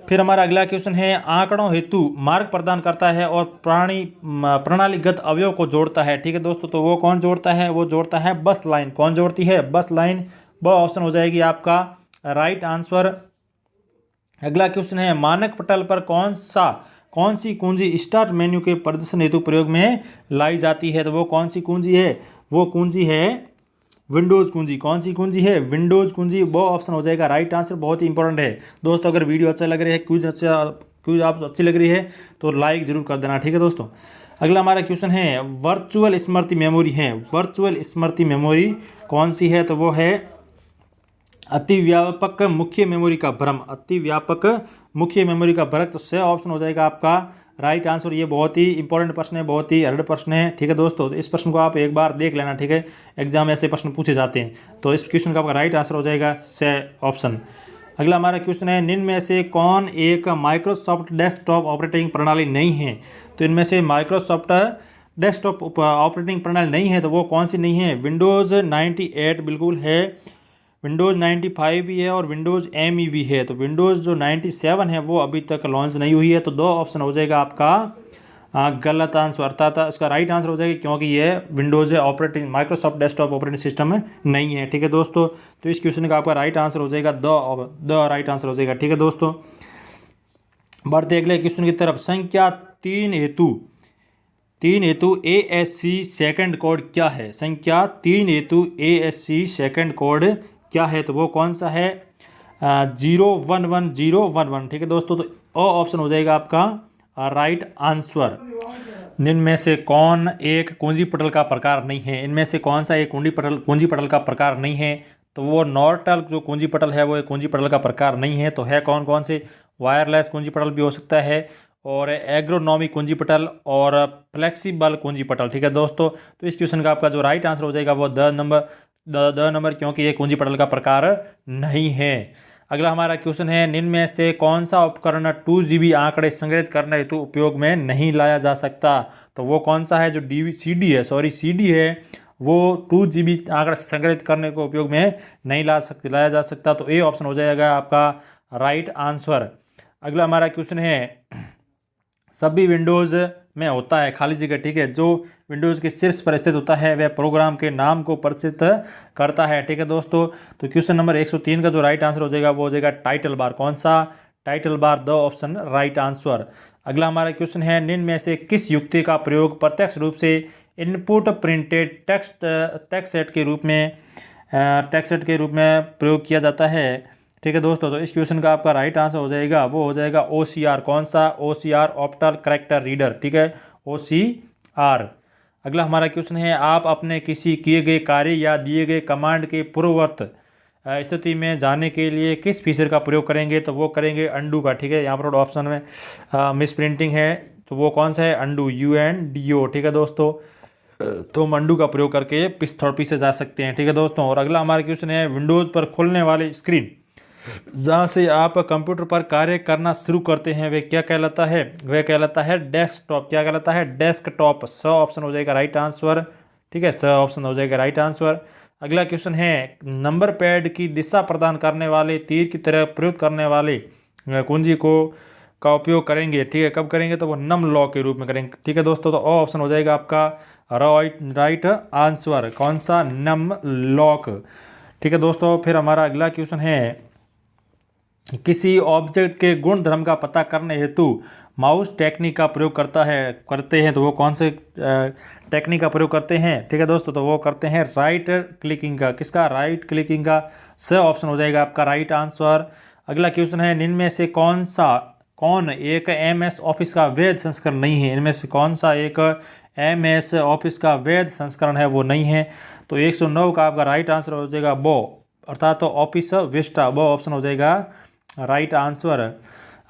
फिर हमारा अगला क्वेश्चन है आंकड़ों हेतु मार्ग प्रदान करता है और प्रणालीगत अवयव को जोड़ता है। ठीक है दोस्तों, तो वो कौन जोड़ता है? वो जोड़ता है बस लाइन। कौन जोड़ती है? बस लाइन। वो ऑप्शन हो जाएगी आपका राइट आंसर। अगला क्वेश्चन है मानक पटल पर कौन सी कुंजी स्टार्ट मेन्यू के प्रदर्शन हेतु प्रयोग में लाई जाती है? तो वो कौन सी कुंजी है? वो कुंजी है विंडोज़ कुंजी। कौन सी कुंजी है? विंडोज़ कुंजी। वो ऑप्शन हो जाएगा राइट आंसर। बहुत ही इंपॉर्टेंट है दोस्तों, अगर वीडियो अच्छा लग रहा है, क्विज आप अच्छी लग रही है तो लाइक जरूर कर देना। ठीक है दोस्तों, अगला हमारा क्वेश्चन है वर्चुअल स्मृति मेमोरी है। वर्चुअल स्मृति मेमोरी कौन सी है? तो वो है अतिव्यापक मुख्य मेमोरी का भ्रम। अतिव्यापक मुख्य मेमोरी का भ्रम। तो से ऑप्शन हो जाएगा आपका राइट आंसर। ये बहुत ही इंपॉर्टेंट प्रश्न है, बहुत ही हार्ड प्रश्न है। ठीक है दोस्तों, तो इस प्रश्न को आप एक बार देख लेना। ठीक है, एग्जाम में ऐसे प्रश्न पूछे जाते हैं। तो इस क्वेश्चन का आपका राइट आंसर हो जाएगा से ऑप्शन। अगला हमारा क्वेश्चन है निम्न में से कौन एक माइक्रोसॉफ्ट डेस्कटॉप ऑपरेटिंग प्रणाली नहीं है? तो इनमें से माइक्रोसॉफ्ट डेस्कटॉप ऑपरेटिंग प्रणाली नहीं है, तो वो कौन सी नहीं है? विंडोज़ 98 बिल्कुल है, विंडोज़ 95 भी है और विंडोज़ ME भी है। तो विंडोज़ जो 97 है वो अभी तक लॉन्च नहीं हुई है। तो 2 ऑप्शन हो जाएगा आपका गलत आंसर, अर्थात इसका राइट आंसर हो जाएगा क्योंकि ये Windows operating Microsoft desktop operating system नहीं है। ठीक है दोस्तों, तो इस क्वेश्चन का आपका राइट आंसर हो जाएगा द राइट आंसर हो जाएगा। ठीक है दोस्तों, बढ़ते अगले क्वेश्चन की तरफ। संख्या 3 हेतु ASC सेकंड कोड क्या है? संख्या 3 हेतु ASC सेकंड कोड क्या है? तो वो कौन सा है? 011011। ठीक है दोस्तों, तो ओ ऑप्शन हो जाएगा आपका राइट आंसर। निम्न में से कौन एक कुंजी पटल का प्रकार नहीं है? इनमें से कौन सा एक कुंजी पटल का प्रकार नहीं है? तो वो नॉर्टल जो कुंजी पटल है वो एक कुंजी पटल का प्रकार नहीं है। तो है कौन से? वायरलेस कुंजी पटल भी हो सकता है और एग्रोनॉमिक कुंजी पटल और फ्लेक्सिबल कुंजी पटल। ठीक है दोस्तों, तो इस क्वेश्चन का आपका जो राइट आंसर हो जाएगा वो द नंबर क्योंकि ये कुंजी पटल का प्रकार नहीं है। अगला हमारा क्वेश्चन है निम्न में से कौन सा उपकरण 2 GB आंकड़े संग्रहित करने हेतु उपयोग में नहीं लाया जा सकता? तो वो कौन सा है? जो CD है वो 2 GB आंकड़े संग्रहित करने को उपयोग में नहीं लाया जा सकता। तो ए ऑप्शन हो जाएगा आपका राइट आंसर। अगला हमारा क्वेश्चन है सभी विंडोज़ में होता है, खाली जगह, ठीक है। जो विंडोज़ के शीर्ष पर स्थित होता है वह प्रोग्राम के नाम को प्रदर्शित करता है, ठीक है दोस्तों। तो क्वेश्चन नंबर 103 का जो राइट आंसर हो जाएगा वो हो जाएगा टाइटल बार। कौन सा? Title bar, the option right answer. अगला हमारा क्वेश्चन है, निम्न में से किस युक्ति का प्रयोग प्रत्यक्ष रूप से इनपुट प्रिंटेड टेक्स्ट सेट के रूप में प्रयोग किया जाता है, ठीक है दोस्तों। तो इस क्वेश्चन का आपका राइट आंसर हो जाएगा वो हो जाएगा OCR। कौन सा? OCR, ऑप्टल कैरेक्टर रीडर, ठीक है, OCR। अगला हमारा क्वेश्चन है, आप अपने किसी किए गए कार्य या दिए गए कमांड के पूर्ववर्त स्थिति में जाने के लिए किस फीचर का प्रयोग करेंगे? तो वो करेंगे अंडू का, ठीक है। यहाँ पर ऑप्शन में मिस प्रिंटिंग है, तो वो कौन सा है? अंडू, UNDO, ठीक है दोस्तों। तो हम अंडू का प्रयोग करके पिछड़ से जा सकते हैं, ठीक है दोस्तों। और अगला हमारा क्वेश्चन है, विंडोज़ पर खुलने वाली स्क्रीन जहाँ से आप कंप्यूटर पर कार्य करना शुरू करते हैं वह क्या कहलाता है? वह कहलाता है डेस्कटॉप। क्या कहलाता है? डेस्कटॉप। स ऑप्शन हो जाएगा राइट आंसर, ठीक है, स ऑप्शन हो जाएगा राइट आंसर। अगला क्वेश्चन है, नंबर पैड की दिशा प्रदान करने वाले तीर की तरह प्रयुक्त करने वाले कुंजी का उपयोग करेंगे, ठीक है। कब करेंगे? तो वो नम लॉक के रूप में करेंगे, ठीक है दोस्तों। तो ऑप्शन हो जाएगा आपका राइट आंसर। कौन सा? नम लॉक, ठीक है दोस्तों। फिर हमारा अगला क्वेश्चन है, किसी ऑब्जेक्ट के गुण धर्म का पता करने हेतु माउस टेक्निक का प्रयोग करते हैं, तो वो कौन से टेक्निक का प्रयोग करते हैं, ठीक है दोस्तों? तो वो करते हैं राइट क्लिकिंग का। किसका? राइट क्लिकिंग का। स ऑप्शन हो जाएगा आपका राइट आंसर। अगला क्वेश्चन है, निम्न में से कौन एक MS ऑफिस का वैध संस्करण नहीं है? इनमें से कौन सा एक MS ऑफिस का वैध संस्करण है वो नहीं है? तो 109 का आपका राइट आंसर हो जाएगा वो, अर्थात तो ऑफिस विस्टा, वो ऑप्शन हो जाएगा राइट आंसर।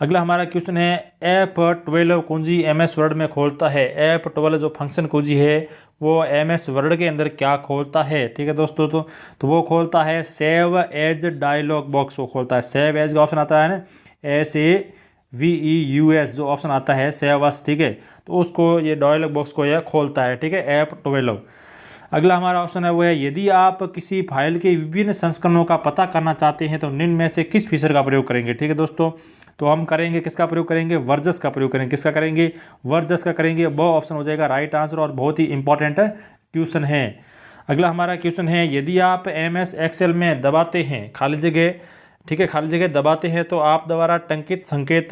अगला हमारा क्वेश्चन है, F12 कुंजी MS वर्ड में खोलता है। F12 जो फंक्शन कुंजी है वो MS वर्ड के अंदर क्या खोलता है, ठीक है दोस्तों? तो वो खोलता है सेव एज डायलॉग बॉक्स, वो खोलता है। सेव एज का ऑप्शन आता है ना, SAVEUS जो ऑप्शन आता है, सेव अस, ठीक है। तो उसको ये डायलॉग बॉक्स को यह खोलता है, ठीक है, F12। अगला हमारा ऑप्शन है वो है, यदि आप किसी फाइल के विभिन्न संस्करणों का पता करना चाहते हैं तो निम्न में से किस फीचर का प्रयोग करेंगे, ठीक है दोस्तों? तो हम करेंगे किसका प्रयोग करेंगे? वर्जस का प्रयोग करेंगे। किसका करेंगे? वर्जस का करेंगे। वो ऑप्शन हो जाएगा राइट आंसर और बहुत ही इंपॉर्टेंट क्वेश्चन है। अगला हमारा क्वेश्चन है, यदि आप MS एक्सेल में दबाते हैं खाली जगह, ठीक है, खाली जगह दबाते हैं तो आप द्वारा टंकित संकेत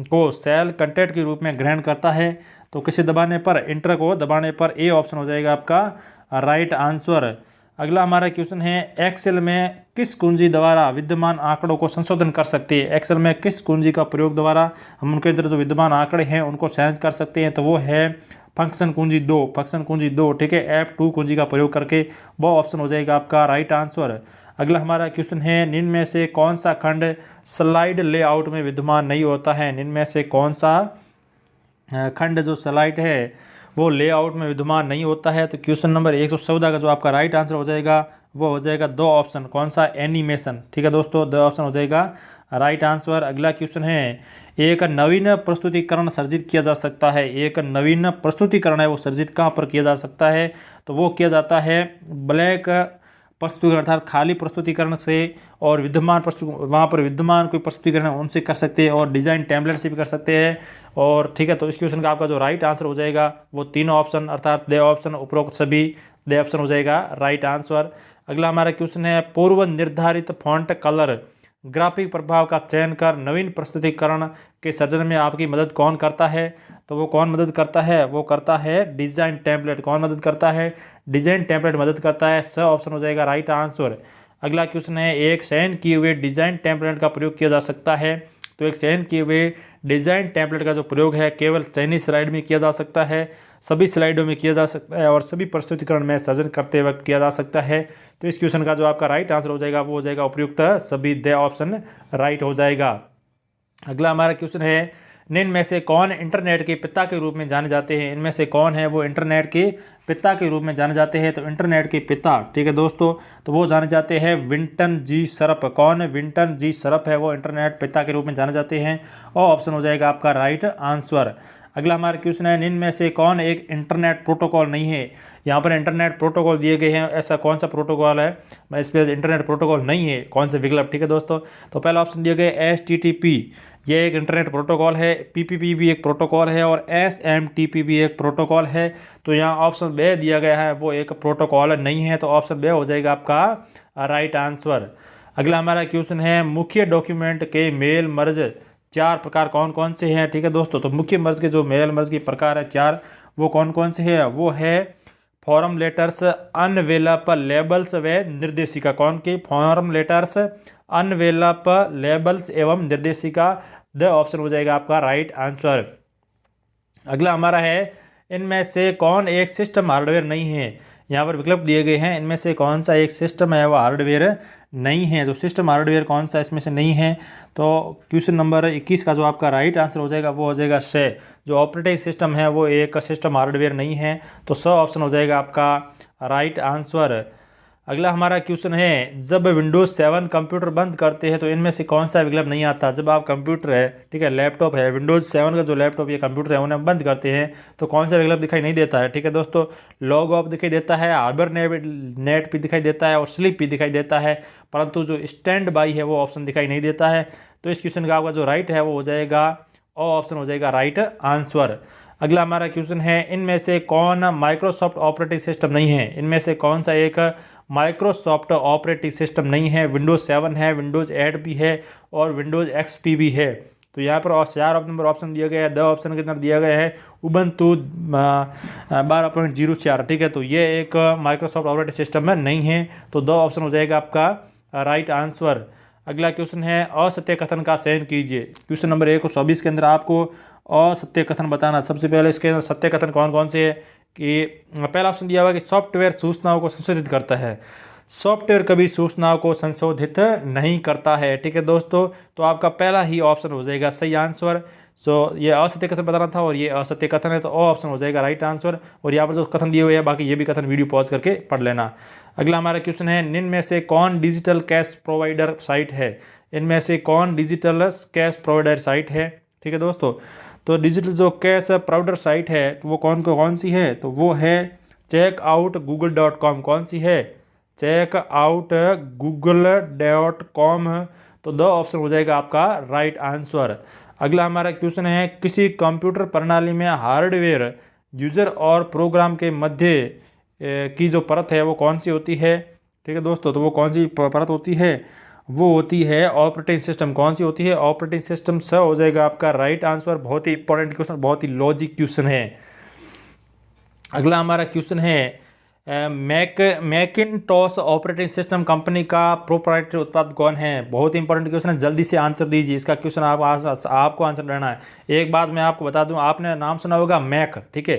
को सेल कंटेंट के रूप में ग्रहण करता है, तो किसे दबाने पर? इंटर को दबाने पर। ए ऑप्शन हो जाएगा आपका राइट आंसर। अगला हमारा क्वेश्चन है, एक्सेल में किस कुंजी द्वारा विद्यमान आंकड़ों को संशोधन कर सकते हैं? एक्सेल में किस कुंजी का प्रयोग द्वारा हम उनके अंदर जो विद्यमान आंकड़े हैं उनको सेंस कर सकते हैं? तो वो है फंक्शन कुंजी 2, फंक्शन कुंजी 2, ठीक है, F2 कुंजी का प्रयोग करके। वो ऑप्शन हो जाएगा आपका राइट आंसर। अगला हमारा क्वेश्चन है, निम्न में से कौन सा खंड स्लाइड लेआउट में विद्यमान नहीं होता है? निम्न में से कौन सा खंड जो स्लाइड है वो लेआउट में विद्यमान नहीं होता है? तो क्वेश्चन नंबर 114 का जो आपका राइट आंसर हो जाएगा वो हो जाएगा दो ऑप्शन। कौन सा? एनिमेशन, ठीक है दोस्तों, दो ऑप्शन हो जाएगा राइट आंसर। अगला क्वेश्चन है, एक नवीन प्रस्तुतिकरण सर्जित किया जा सकता है। एक नवीन प्रस्तुतिकरण है वो सर्जित कहाँ पर किया जा सकता है? तो वो किया जाता है ब्लैक प्रस्तुतिकरण अर्थात खाली प्रस्तुतिकरण से, और विद्यमान वहाँ पर विद्यमान कोई प्रस्तुतिकरण है उनसे कर सकते हैं, और डिज़ाइन टेम्पलेट से भी कर सकते हैं। और ठीक है, तो इस क्वेश्चन का आपका जो राइट आंसर हो जाएगा वो तीनों ऑप्शन अर्थात दे ऑप्शन, उपरोक्त सभी दे ऑप्शन हो जाएगा राइट आंसर। अगला हमारा क्वेश्चन है, पूर्व निर्धारित फॉन्ट कलर ग्राफिक प्रभाव का चयन कर नवीन प्रस्तुतिकरण के सृजन में आपकी मदद कौन करता है? तो वो कौन मदद करता है? वो करता है डिज़ाइन टेम्पलेट। कौन मदद करता है? डिज़ाइन टेम्पलेट मदद करता है। स ऑप्शन हो जाएगा राइट आंसर। अगला क्वेश्चन है, एक चयन किए हुए डिज़ाइन टेम्पलेट का प्रयोग किया जा सकता है। तो एक चयन किए हुए डिज़ाइन टेम्पलेट का जो प्रयोग है केवल चयनित स्लाइड में किया जा सकता है, सभी स्लाइडों में किया जा सकता है, और सभी प्रस्तुतिकरण में सृजन करते वक्त किया जा सकता है। तो इस क्वेश्चन का जो आपका राइट आंसर हो जाएगा वो हो जाएगा उपयुक्त सभी दे ऑप्शन राइट हो जाएगा। अगला हमारा क्वेश्चन है, निम्न में से कौन इंटरनेट के पिता के रूप में जाने जाते हैं? इनमें से कौन है वो इंटरनेट के पिता के रूप में जाने जाते हैं? तो इंटरनेट के पिता, ठीक है दोस्तों, तो वो जाने जाते हैं विंटन जी सरफ। कौन? विंटन जी सरफ है वो इंटरनेट पिता के रूप में जाने जाते हैं, और ऑप्शन हो जाएगा आपका राइट आंसर। अगला हमारा क्वेश्चन है, निम्न में से कौन एक इंटरनेट प्रोटोकॉल नहीं है? यहाँ पर इंटरनेट प्रोटोकॉल दिए गए हैं, ऐसा कौन सा प्रोटोकॉल है इस पर इंटरनेट प्रोटोकॉल नहीं है? कौन से विकल्प? ठीक है दोस्तों, तो पहला ऑप्शन दिया गया HTTP, ये एक इंटरनेट प्रोटोकॉल है, पीपीपी भी एक प्रोटोकॉल है और एसएमटीपी भी एक प्रोटोकॉल है। तो यहाँ ऑप्शन बे दिया गया है वो एक प्रोटोकॉल नहीं है, तो ऑप्शन बे हो जाएगा आपका राइट आंसर। अगला हमारा क्वेश्चन है मुख्य डॉक्यूमेंट के मेल मर्ज 4 प्रकार कौन कौन से हैं। ठीक है दोस्तों, तो मुख्य मर्ज के जो मेल मर्ज के प्रकार है 4, वो कौन कौन से हैं, वो है फॉर्म लेटर्स, अनवेलप, लेबल्स व निर्देशिका। कौन के? फॉर्म लेटर्स, अनवेलप, लेबल्स एवं निर्देशिका। द ऑप्शन हो जाएगा आपका राइट आंसर। अगला हमारा है इनमें से कौन एक सिस्टम हार्डवेयर नहीं है। यहाँ पर विकल्प दिए गए हैं, इनमें से कौन सा एक सिस्टम है वह हार्डवेयर नहीं है। तो सिस्टम हार्डवेयर कौन सा इसमें से नहीं है, तो क्वेश्चन नंबर 21 का जो आपका राइट आंसर हो जाएगा वो हो जाएगा से। जो ऑपरेटिंग सिस्टम है वो एक सिस्टम हार्डवेयर नहीं है, तो स ऑप्शन हो जाएगा आपका राइट आंसर। अगला हमारा क्वेश्चन है जब विंडोज 7 कंप्यूटर बंद करते हैं तो इनमें से कौन सा विकल्प नहीं आता। जब आप कंप्यूटर है, ठीक है, लैपटॉप है, विंडोज 7 का जो लैपटॉप या कंप्यूटर है उन्हें बंद करते हैं तो कौन सा विकल्प दिखाई नहीं देता है। ठीक है दोस्तों, लॉग ऑफ दिखाई देता है, हार्बर नेट भी दिखाई देता है और स्लीप भी दिखाई देता है, परंतु जो स्टैंड बाई है वो ऑप्शन दिखाई नहीं देता है। तो इस क्वेश्चन का आपका जो राइट है वो हो जाएगा और ऑप्शन हो जाएगा राइट आंसर। अगला हमारा क्वेश्चन है इनमें से कौन माइक्रोसॉफ्ट ऑपरेटिंग सिस्टम नहीं है। इनमें से कौन सा एक माइक्रोसॉफ्ट ऑपरेटिंग सिस्टम नहीं है। विंडोज 7 है, विंडोज 8 भी है और विंडोज एक्सपी भी है। तो यहाँ पर 4 नंबर ऑप्शन दिया गया है, द ऑप्शन के अंदर दिया गया है उबंटू 12.04। ठीक है, तो ये एक माइक्रोसॉफ्ट ऑपरेटिंग सिस्टम में नहीं है, तो द ऑप्शन हो जाएगा आपका राइट आंसर। अगला क्वेश्चन है असत्य कथन का चयन कीजिए। क्वेश्चन नंबर 124 के अंदर आपको असत्य कथन बताना। सबसे पहले इसके अंदर सत्य कथन कौन कौन से है कि पहला ऑप्शन दिया हुआ कि सॉफ्टवेयर सूचनाओं को संशोधित करता है। सॉफ्टवेयर कभी सूचनाओं को संशोधित नहीं करता है। ठीक है दोस्तों, तो आपका पहला ही ऑप्शन हो जाएगा सही आंसर। ये असत्य कथन बताना था और ये असत्य कथन है, तो ऑप्शन हो जाएगा राइट आंसर। और यहाँ पर जो कथन दिए हुए हैं बाकी ये भी कथन वीडियो पॉज करके पढ़ लेना। अगला हमारा क्वेश्चन है निम्न में से कौन डिजिटल कैश प्रोवाइडर साइट है। इनमें से कौन डिजिटल कैश प्रोवाइडर साइट है। ठीक है दोस्तों, तो डिजिटल जो कैश प्रोवाइडर साइट है तो वो कौन सी है, तो वो है checkoutgoogle.com। कौन सी है? checkoutgoogle.com। तो द ऑप्शन हो जाएगा आपका राइट आंसर। अगला हमारा क्वेश्चन है किसी कंप्यूटर प्रणाली में हार्डवेयर यूजर और प्रोग्राम के मध्य की जो परत है वो कौन सी होती है। ठीक है दोस्तों, तो वो कौन सी परत होती है, वो होती है ऑपरेटिंग सिस्टम। कौन सी होती है? Operating system. स हो जाएगा आपका राइट आंसर। बहुत ही इंपॉर्टेंट क्वेश्चन, बहुत ही लॉजिक क्वेश्चन है। अगला हमारा क्वेश्चन है मैकिन्टॉश ऑपरेटिंग सिस्टम कंपनी का प्रोप्राइटरी उत्पाद कौन है। बहुत ही इंपॉर्टेंट क्वेश्चन है, जल्दी से आंसर दीजिए इसका। क्वेश्चन आपको आंसर देना है। एक बात मैं आपको बता दूं, आपने नाम सुना होगा मैक। ठीक है,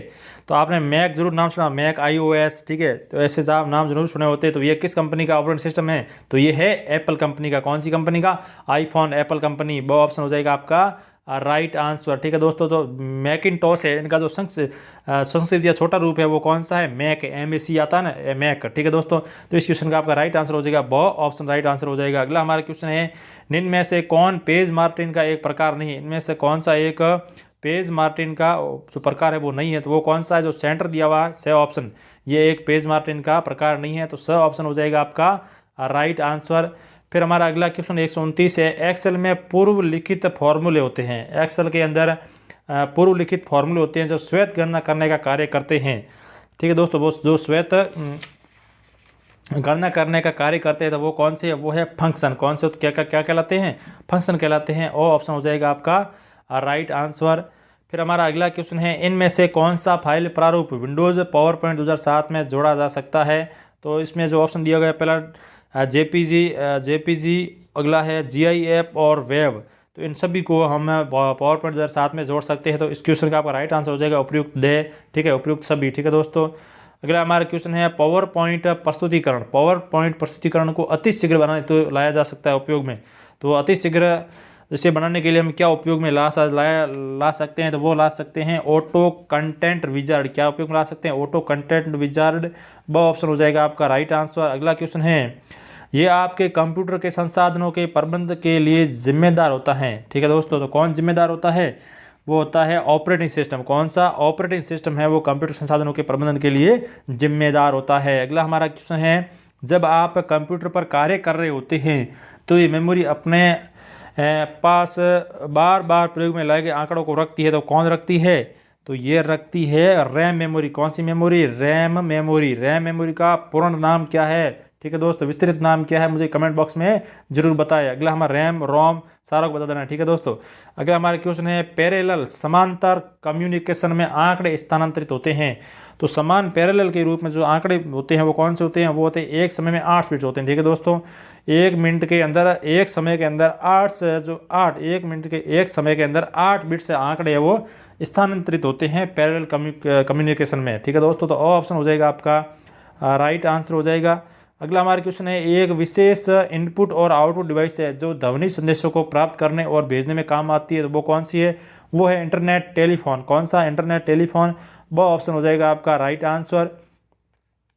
तो आपने मैक जरूर नाम सुना, मैक iOS। ठीक है, तो ऐसे आप नाम जरूर सुने होते। तो ये किस कंपनी का ऑपरेटिंग सिस्टम है, तो ये है एप्पल कंपनी का। कौन सी कंपनी का? IPhone, Apple company. वो ऑप्शन हो जाएगा आपका राइट आंसर। ठीक है दोस्तों, तो मैकिन्टॉश है, इनका जो संस्कृत या छोटा रूप है वो कौन सा है? मैक, MAC आता है ना, मैक। ठीक है दोस्तों, तो इस क्वेश्चन का आपका राइट आंसर हो जाएगा ब ऑप्शन राइट आंसर हो जाएगा। अगला हमारा क्वेश्चन है निम्न में से कौन पेज मार्टिन का एक प्रकार नहीं है। इनमें से कौन सा एक पेज मार्टिन का जो प्रकार है वो नहीं है, तो वो कौन सा है? जो सेंटर दिया हुआ है स ऑप्शन, ये एक पेज मार्टिन का प्रकार नहीं है, तो स ऑप्शन हो जाएगा आपका राइट आंसर। फिर हमारा अगला क्वेश्चन 129 है एक्सेल में पूर्व लिखित फॉर्मूले होते हैं। एक्सेल के अंदर पूर्व लिखित फॉर्मूले होते हैं जो स्वैत गणना करने का कार्य करते हैं। ठीक है दोस्तों, वो जो स्वैत गणना करने का कार्य करते हैं तो वो कौन से है? वो है फंक्शन। कौन से? क्या कहलाते हैं? फंक्शन कहलाते हैं। और ऑप्शन हो जाएगा आपका राइट आंसर। फिर हमारा अगला क्वेश्चन है इनमें से कौन सा फाइल प्रारूप विंडोज़ पावरपॉइंट 2007 में जोड़ा जा सकता है। तो इसमें जो ऑप्शन दिया गया पहला JPG, अगला है GIF और वेब। तो इन सभी को हम पावरपॉइंट 2007 में जोड़ सकते हैं। तो इस क्वेश्चन का आपका राइट आंसर हो जाएगा उपयुक्त दे। ठीक है, उपयुक्त सभी। ठीक है दोस्तों, अगला हमारा क्वेश्चन है पावर पॉइंट प्रस्तुतिकरण को अति शीघ्र बनाने तो लाया जा सकता है उपयोग में। तो अति शीघ्र इसे बनाने के लिए हम क्या उपयोग में ला सकते हैं, तो वो ला सकते हैं ऑटो कंटेंट विजार्ड। क्या उपयोग में ला सकते हैं? Auto content wizard. वो ऑप्शन हो जाएगा आपका राइट आंसर। अगला क्वेश्चन है ये आपके कंप्यूटर के संसाधनों के प्रबंध के लिए जिम्मेदार होता है। ठीक है दोस्तों, तो कौन जिम्मेदार होता है? वो होता है ऑपरेटिंग सिस्टम। कौन सा ऑपरेटिंग सिस्टम है वो कंप्यूटर संसाधनों के प्रबंधन के लिए जिम्मेदार होता है। अगला हमारा क्वेश्चन है जब आप कंप्यूटर पर कार्य कर रहे होते हैं तो ये मेमोरी अपने पास बार बार प्रयोग में लाए गए आंकड़ों को रखती है, तो कौन रखती है? तो ये रखती है रैम मेमोरी। कौन सी memory? RAM memory. RAM memory का पूर्ण नाम क्या है? ठीक है दोस्तों, विस्तृत नाम क्या है मुझे कमेंट बॉक्स में जरूर बताएं। अगला हमारा रैम रोम सारा को बता देना। ठीक है दोस्तों, अगला हमारा क्वेश्चन है पैरेलल समांतर कम्युनिकेशन में आंकड़े स्थानांतरित होते हैं। तो समान पैरेलल के रूप में जो आंकड़े होते हैं वो कौन से होते हैं? वो होते हैं एक समय में 8 बिट्स होते हैं। ठीक है दोस्तों, एक मिनट के अंदर एक समय के अंदर 8 से जो 8 एक मिनट के एक समय के अंदर 8 बिट से आंकड़े है वो स्थानांतरित होते हैं पैरेलल कम्युनिकेशन में। ठीक है दोस्तों, तो ऑप्शन हो जाएगा आपका राइट आंसर हो जाएगा। अगला हमारा क्वेश्चन है एक विशेष इनपुट और आउटपुट डिवाइस है जो ध्वनि संदेशों को प्राप्त करने और भेजने में काम आती है, तो वो कौन सी है? वो है इंटरनेट टेलीफोन। कौन सा? Internet telephone. वो ऑप्शन हो जाएगा आपका राइट आंसर।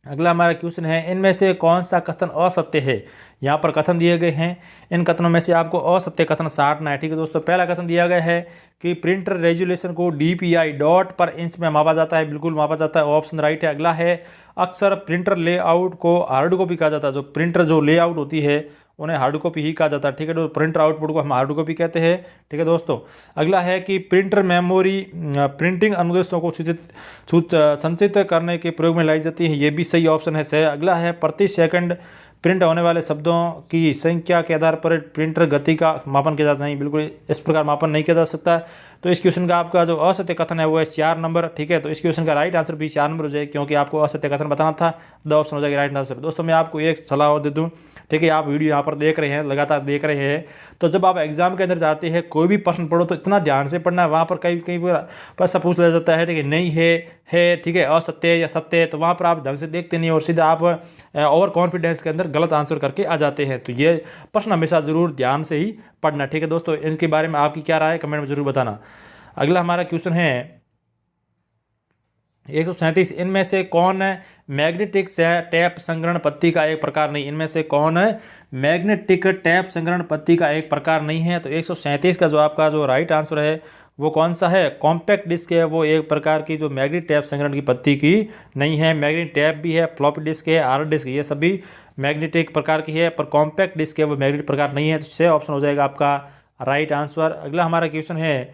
अगला हमारा क्वेश्चन है इनमें से कौन सा कथन असत्य है? यहाँ पर कथन दिए गए हैं, इन कथनों में से आपको असत्य कथन साटना है। ठीक है दोस्तों, पहला कथन दिया गया है कि प्रिंटर रेजोल्यूशन को DPI डॉट पर इंच में मापा जाता है। बिल्कुल मापा जाता है, ऑप्शन राइट है। अगला है अक्सर प्रिंटर लेआउट को हार्ड कॉपी कहा जाता है। जो प्रिंटर जो लेआउट होती है उन्हें हार्ड कॉपी ही कहा जाता है। ठीक है दोस्तों, प्रिंटर आउटपुट को हम हार्ड कॉपी कहते हैं। ठीक है दोस्तों, अगला है कि प्रिंटर मेमोरी प्रिंटिंग अनुदेशों को संचित करने के प्रयोग में लाई जाती है। ये भी सही ऑप्शन है, सही। अगला है प्रति सेकंड प्रिंट होने वाले शब्दों की संख्या के आधार पर प्रिंटर गति का मापन किया जाता है। नहीं, बिल्कुल इस प्रकार मापन नहीं किया जा सकता। तो इस क्वेश्चन का आपका जो असत्य कथन है वो है 4 नंबर। ठीक है, तो इस क्वेश्चन का राइट आंसर भी 4 नंबर हो जाएगा, क्योंकि आपको असत्य कथन बताना था। द ऑप्शन हो जाएगा राइट आंसर। दोस्तों, मैं आपको एक सलाह और दे दूं। ठीक है, आप वीडियो यहाँ पर देख रहे हैं, लगातार देख रहे हैं, तो जब आप एग्जाम के अंदर जाते हैं कोई भी प्रश्न पढ़ो तो इतना ध्यान से पढ़ना है। वहाँ पर कहीं कहीं पर ऐसा पूछ लिया जाता है, ठीक है, नहीं है, ठीक है, असत्य या सत्य है, तो वहाँ पर आप ढंग से देखते नहीं और सीधा आप ओवर कॉन्फिडेंस के अंदर गलत आंसर करके आ जाते हैं। तो ये प्रश्न हमेशा जरूर ध्यान से ही पढ़ना। ठीक है दोस्तों, इनके बारे में आपकी क्या राय है कमेंट में जरूर बताना। अगला हमारा क्वेश्चन है 137, इनमें से कौन मैग्नेटिक टैप संग्रहण पत्ती का एक प्रकार नहीं? इनमें से कौन मैग्नेटिक टैप संग्रहण पत्ती का एक प्रकार नहीं है? तो 137 का जो आपका जो राइट आंसर है वो कौन सा है? कॉम्पैक्ट डिस्क है, वो एक प्रकार की जो मैग्नेटिक टैप संग्रहण की पत्ती की नहीं है। मैग्नेटिक टैप भी है, फ्लॉपी डिस्क है, हार्ड डिस्क, ये सभी मैग्नेटिक प्रकार की है, पर कॉम्पैक्ट डिस्क है वो मैग्नेटिक प्रकार नहीं है। तो से ऑप्शन हो जाएगा आपका राइट आंसर। अगला हमारा क्वेश्चन है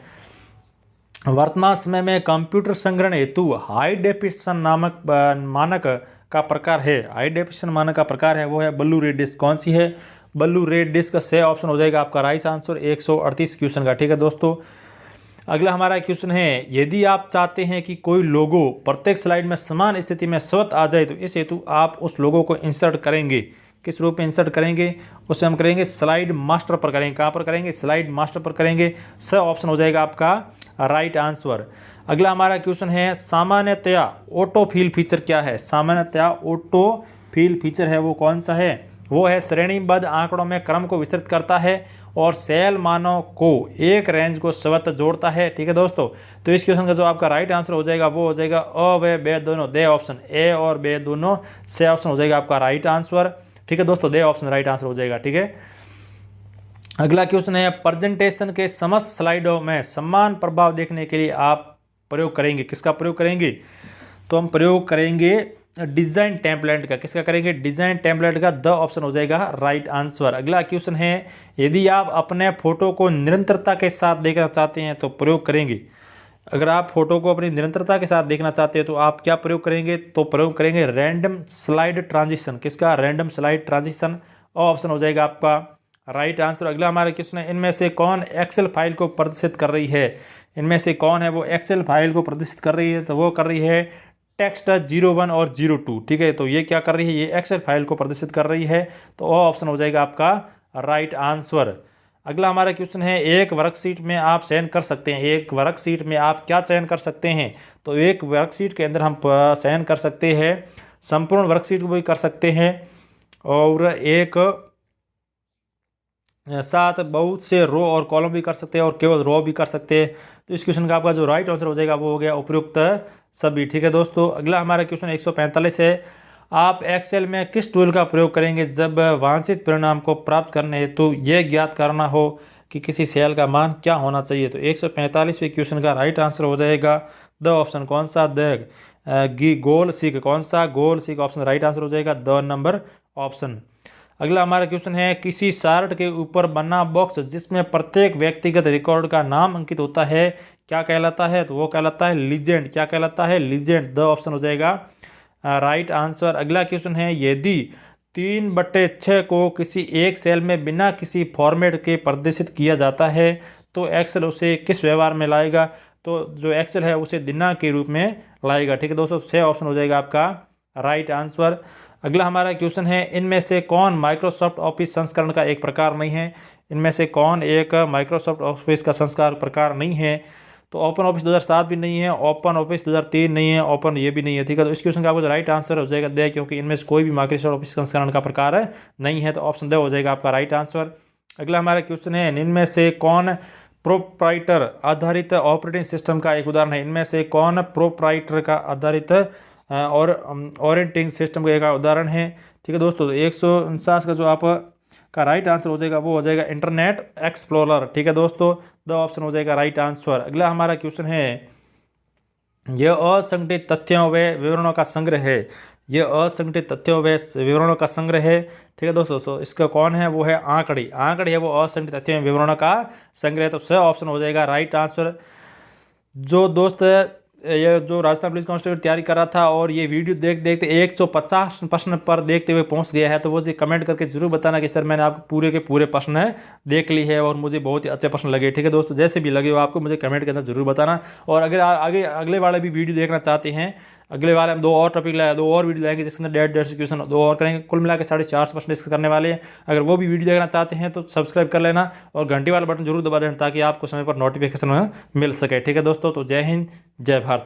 वर्तमान समय में कंप्यूटर संग्रहण हेतु हाई डेफिनेशन नामक मानक का प्रकार है। हाई डेफिनेशन मानक का प्रकार है वो है ब्लू रे डिस्क। कौन सी है? ब्लू रे डिस्क का से ऑप्शन हो जाएगा आपका राइट आंसर 138 क्वेश्चन का। ठीक है दोस्तों, अगला हमारा क्वेश्चन है यदि आप चाहते हैं कि कोई लोगो प्रत्येक स्लाइड में समान स्थिति में स्वतः आ जाए तो इस हेतु आप उस लोगो को इंसर्ट करेंगे। किस रूप में इंसर्ट करेंगे? उसे हम करेंगे स्लाइड मास्टर पर करेंगे। कहाँ पर करेंगे? स्लाइड मास्टर पर करेंगे। स ऑप्शन हो जाएगा आपका राइट आंसर। अगला हमारा क्वेश्चन है सामान्यतया ऑटो फिल फीचर क्या है? सामान्यतया ऑटो फिल फीचर है वो कौन सा है? वो है श्रेणीबद्ध आंकड़ों में क्रम को विस्तृत करता है और सेल मानों को एक रेंज को स्वतः जोड़ता है। ठीक है दोस्तों, तो इस क्वेश्चन का जो आपका राइट आंसर हो जाएगा वो हो जाएगा अ व ब दोनों, दे ऑप्शन, ए और बे दोनों, से ऑप्शन हो जाएगा आपका राइट आंसर। ठीक है दोस्तों, दे ऑप्शन राइट आंसर हो जाएगा। ठीक है, अगला क्वेश्चन है प्रेजेंटेशन के समस्त स्लाइडों में समान प्रभाव देखने के लिए आप प्रयोग करेंगे। किसका प्रयोग करेंगे? तो हम प्रयोग करेंगे डिजाइन टेम्पलेट का। किसका करेंगे? डिजाइन टेम्पलेट का। द ऑप्शन हो जाएगा राइट आंसर। अगला क्वेश्चन है यदि आप अपने फोटो को निरंतरता के साथ देखना चाहते हैं तो प्रयोग करेंगे। अगर आप फोटो को अपनी निरंतरता के साथ देखना चाहते हैं तो आप क्या प्रयोग करेंगे? तो प्रयोग करेंगे रैंडम स्लाइड ट्रांजिशन। किसका? Random slide transition. ऑप्शन हो जाएगा आपका राइट आंसर। अगला हमारा क्वेश्चन है इनमें से कौन एक्सेल फाइल को प्रदर्शित कर रही है? इनमें से कौन है वो एक्सेल फाइल को प्रदर्शित कर रही है? तो वो कर रही है टेक्स्ट 01 और 02। ठीक है, तो ये क्या कर रही है? ये एक्सेल फाइल को प्रदर्शित कर रही है। तो वो ऑप्शन हो जाएगा आपका राइट आंसर। अगला हमारा क्वेश्चन है एक वर्कशीट में आप चयन कर सकते हैं। एक वर्कशीट में आप क्या चयन कर सकते हैं? तो एक वर्कशीट के अंदर हम चयन कर सकते हैं संपूर्ण वर्कशीट को भी कर सकते हैं और एक साथ बहुत से रो और कॉलम भी कर सकते हैं और केवल रो भी कर सकते हैं। तो इस क्वेश्चन का आपका जो राइट आंसर हो जाएगा वो हो गया उपयुक्त सभी। ठीक है दोस्तों, अगला हमारा क्वेश्चन 145 है आप एक्सेल में किस टूल का प्रयोग करेंगे जब वांछित परिणाम को प्राप्त करने हेतु यह ज्ञात करना हो कि किसी सेल का मान क्या होना चाहिए? तो 145वें क्वेश्चन का राइट आंसर हो जाएगा द ऑप्शन कौन सा? The goal seek. कौन सा? गोल सीक ऑप्शन राइट आंसर हो जाएगा द नंबर ऑप्शन। अगला हमारा क्वेश्चन है, किसी चार्ट के ऊपर बना बॉक्स जिसमें प्रत्येक व्यक्तिगत रिकॉर्ड का नाम अंकित होता है क्या कहलाता है? तो वो कहलाता है लीजेंड। क्या कहलाता है? लीजेंड। द ऑप्शन हो जाएगा राइट आंसर। अगला क्वेश्चन है, यदि 3/6 को किसी एक सेल में बिना किसी फॉर्मेट के प्रदर्शित किया जाता है तो एक्सेल उसे किस व्यवहार में लाएगा? तो जो एक्सेल है उसे दिनांक के रूप में लाएगा। ठीक है दोस्तों, से ऑप्शन हो जाएगा आपका राइट आंसर। अगला हमारा क्वेश्चन है, इनमें से कौन माइक्रोसॉफ्ट ऑफिस संस्करण का एक प्रकार नहीं है? इनमें से कौन एक माइक्रोसॉफ्ट ऑफिस का संस्कार प्रकार नहीं है? तो ओपन ऑफिस 2007 भी नहीं है, ओपन ऑफिस 2003 नहीं है, ओपन ये भी नहीं है। ठीक है, तो इस क्वेश्चन का आपको राइट आंसर हो जाएगा दे, क्योंकि इनमें से कोई भी माइक्रोसॉफ्ट ऑफिस संस्करण का प्रकार नहीं है। तो ऑप्शन दे हो जाएगा आपका राइट आंसर। अगला हमारा क्वेश्चन है, इनमें से कौन प्रोप्राइटर आधारित ऑपरेटिंग सिस्टम का एक उदाहरण है? इनमें से कौन प्रोप्राइटर का आधारित और ऑपरेटिंग सिस्टम का एक उदाहरण है? ठीक है दोस्तों, 149 का जो आप का राइट आंसर हो जाएगा वो हो जाएगा इंटरनेट एक्सप्लोरर। ठीक है दोस्तों, द ऑप्शन हो जाएगा राइट आंसर। अगला हमारा क्वेश्चन है, यह असंगठित तथ्यों व विवरणों का संग्रह है। यह असंगठित तथ्यों व विवरणों का संग्रह है। ठीक है दोस्तों, तो इसका कौन है? वो है आंकड़ी। आंकड़ी है वो असंगठित तथ्यों एवं विवरणों का संग्रह। तो सही ऑप्शन हो जाएगा राइट आंसर। जो दोस्त ये जो राजस्थान पुलिस कांस्टेबल तैयारी कर रहा था और ये वीडियो देख देखते 150 प्रश्न पर देखते हुए पहुंच गया है, तो वो जी कमेंट करके जरूर बताना कि सर मैंने आपको पूरे के पूरे प्रश्न देख ली है और मुझे बहुत ही अच्छे प्रश्न लगे। ठीक है दोस्तों, जैसे भी लगे हो आपको मुझे कमेंट के अंदर जरूर बताना। और अगर आगे अगले वाले भी वीडियो देखना चाहते हैं, अगले वाले हम 2 और टॉपिक लाए, 2 और वीडियो लाएंगे जिसके अंदर 150 क्वेश्चन 2 और करेंगे, कुल मिला के 450 प्रश्न डिस्कस करने वाले हैं। अगर वो भी वीडियो देखना चाहते हैं तो सब्सक्राइब कर लेना और घंटी वाला बटन जरूर दबा देना ताकि आपको समय पर नोटिफिकेशन मिल सके। ठीक है दोस्तों, तो जय हिंद, जय भारत।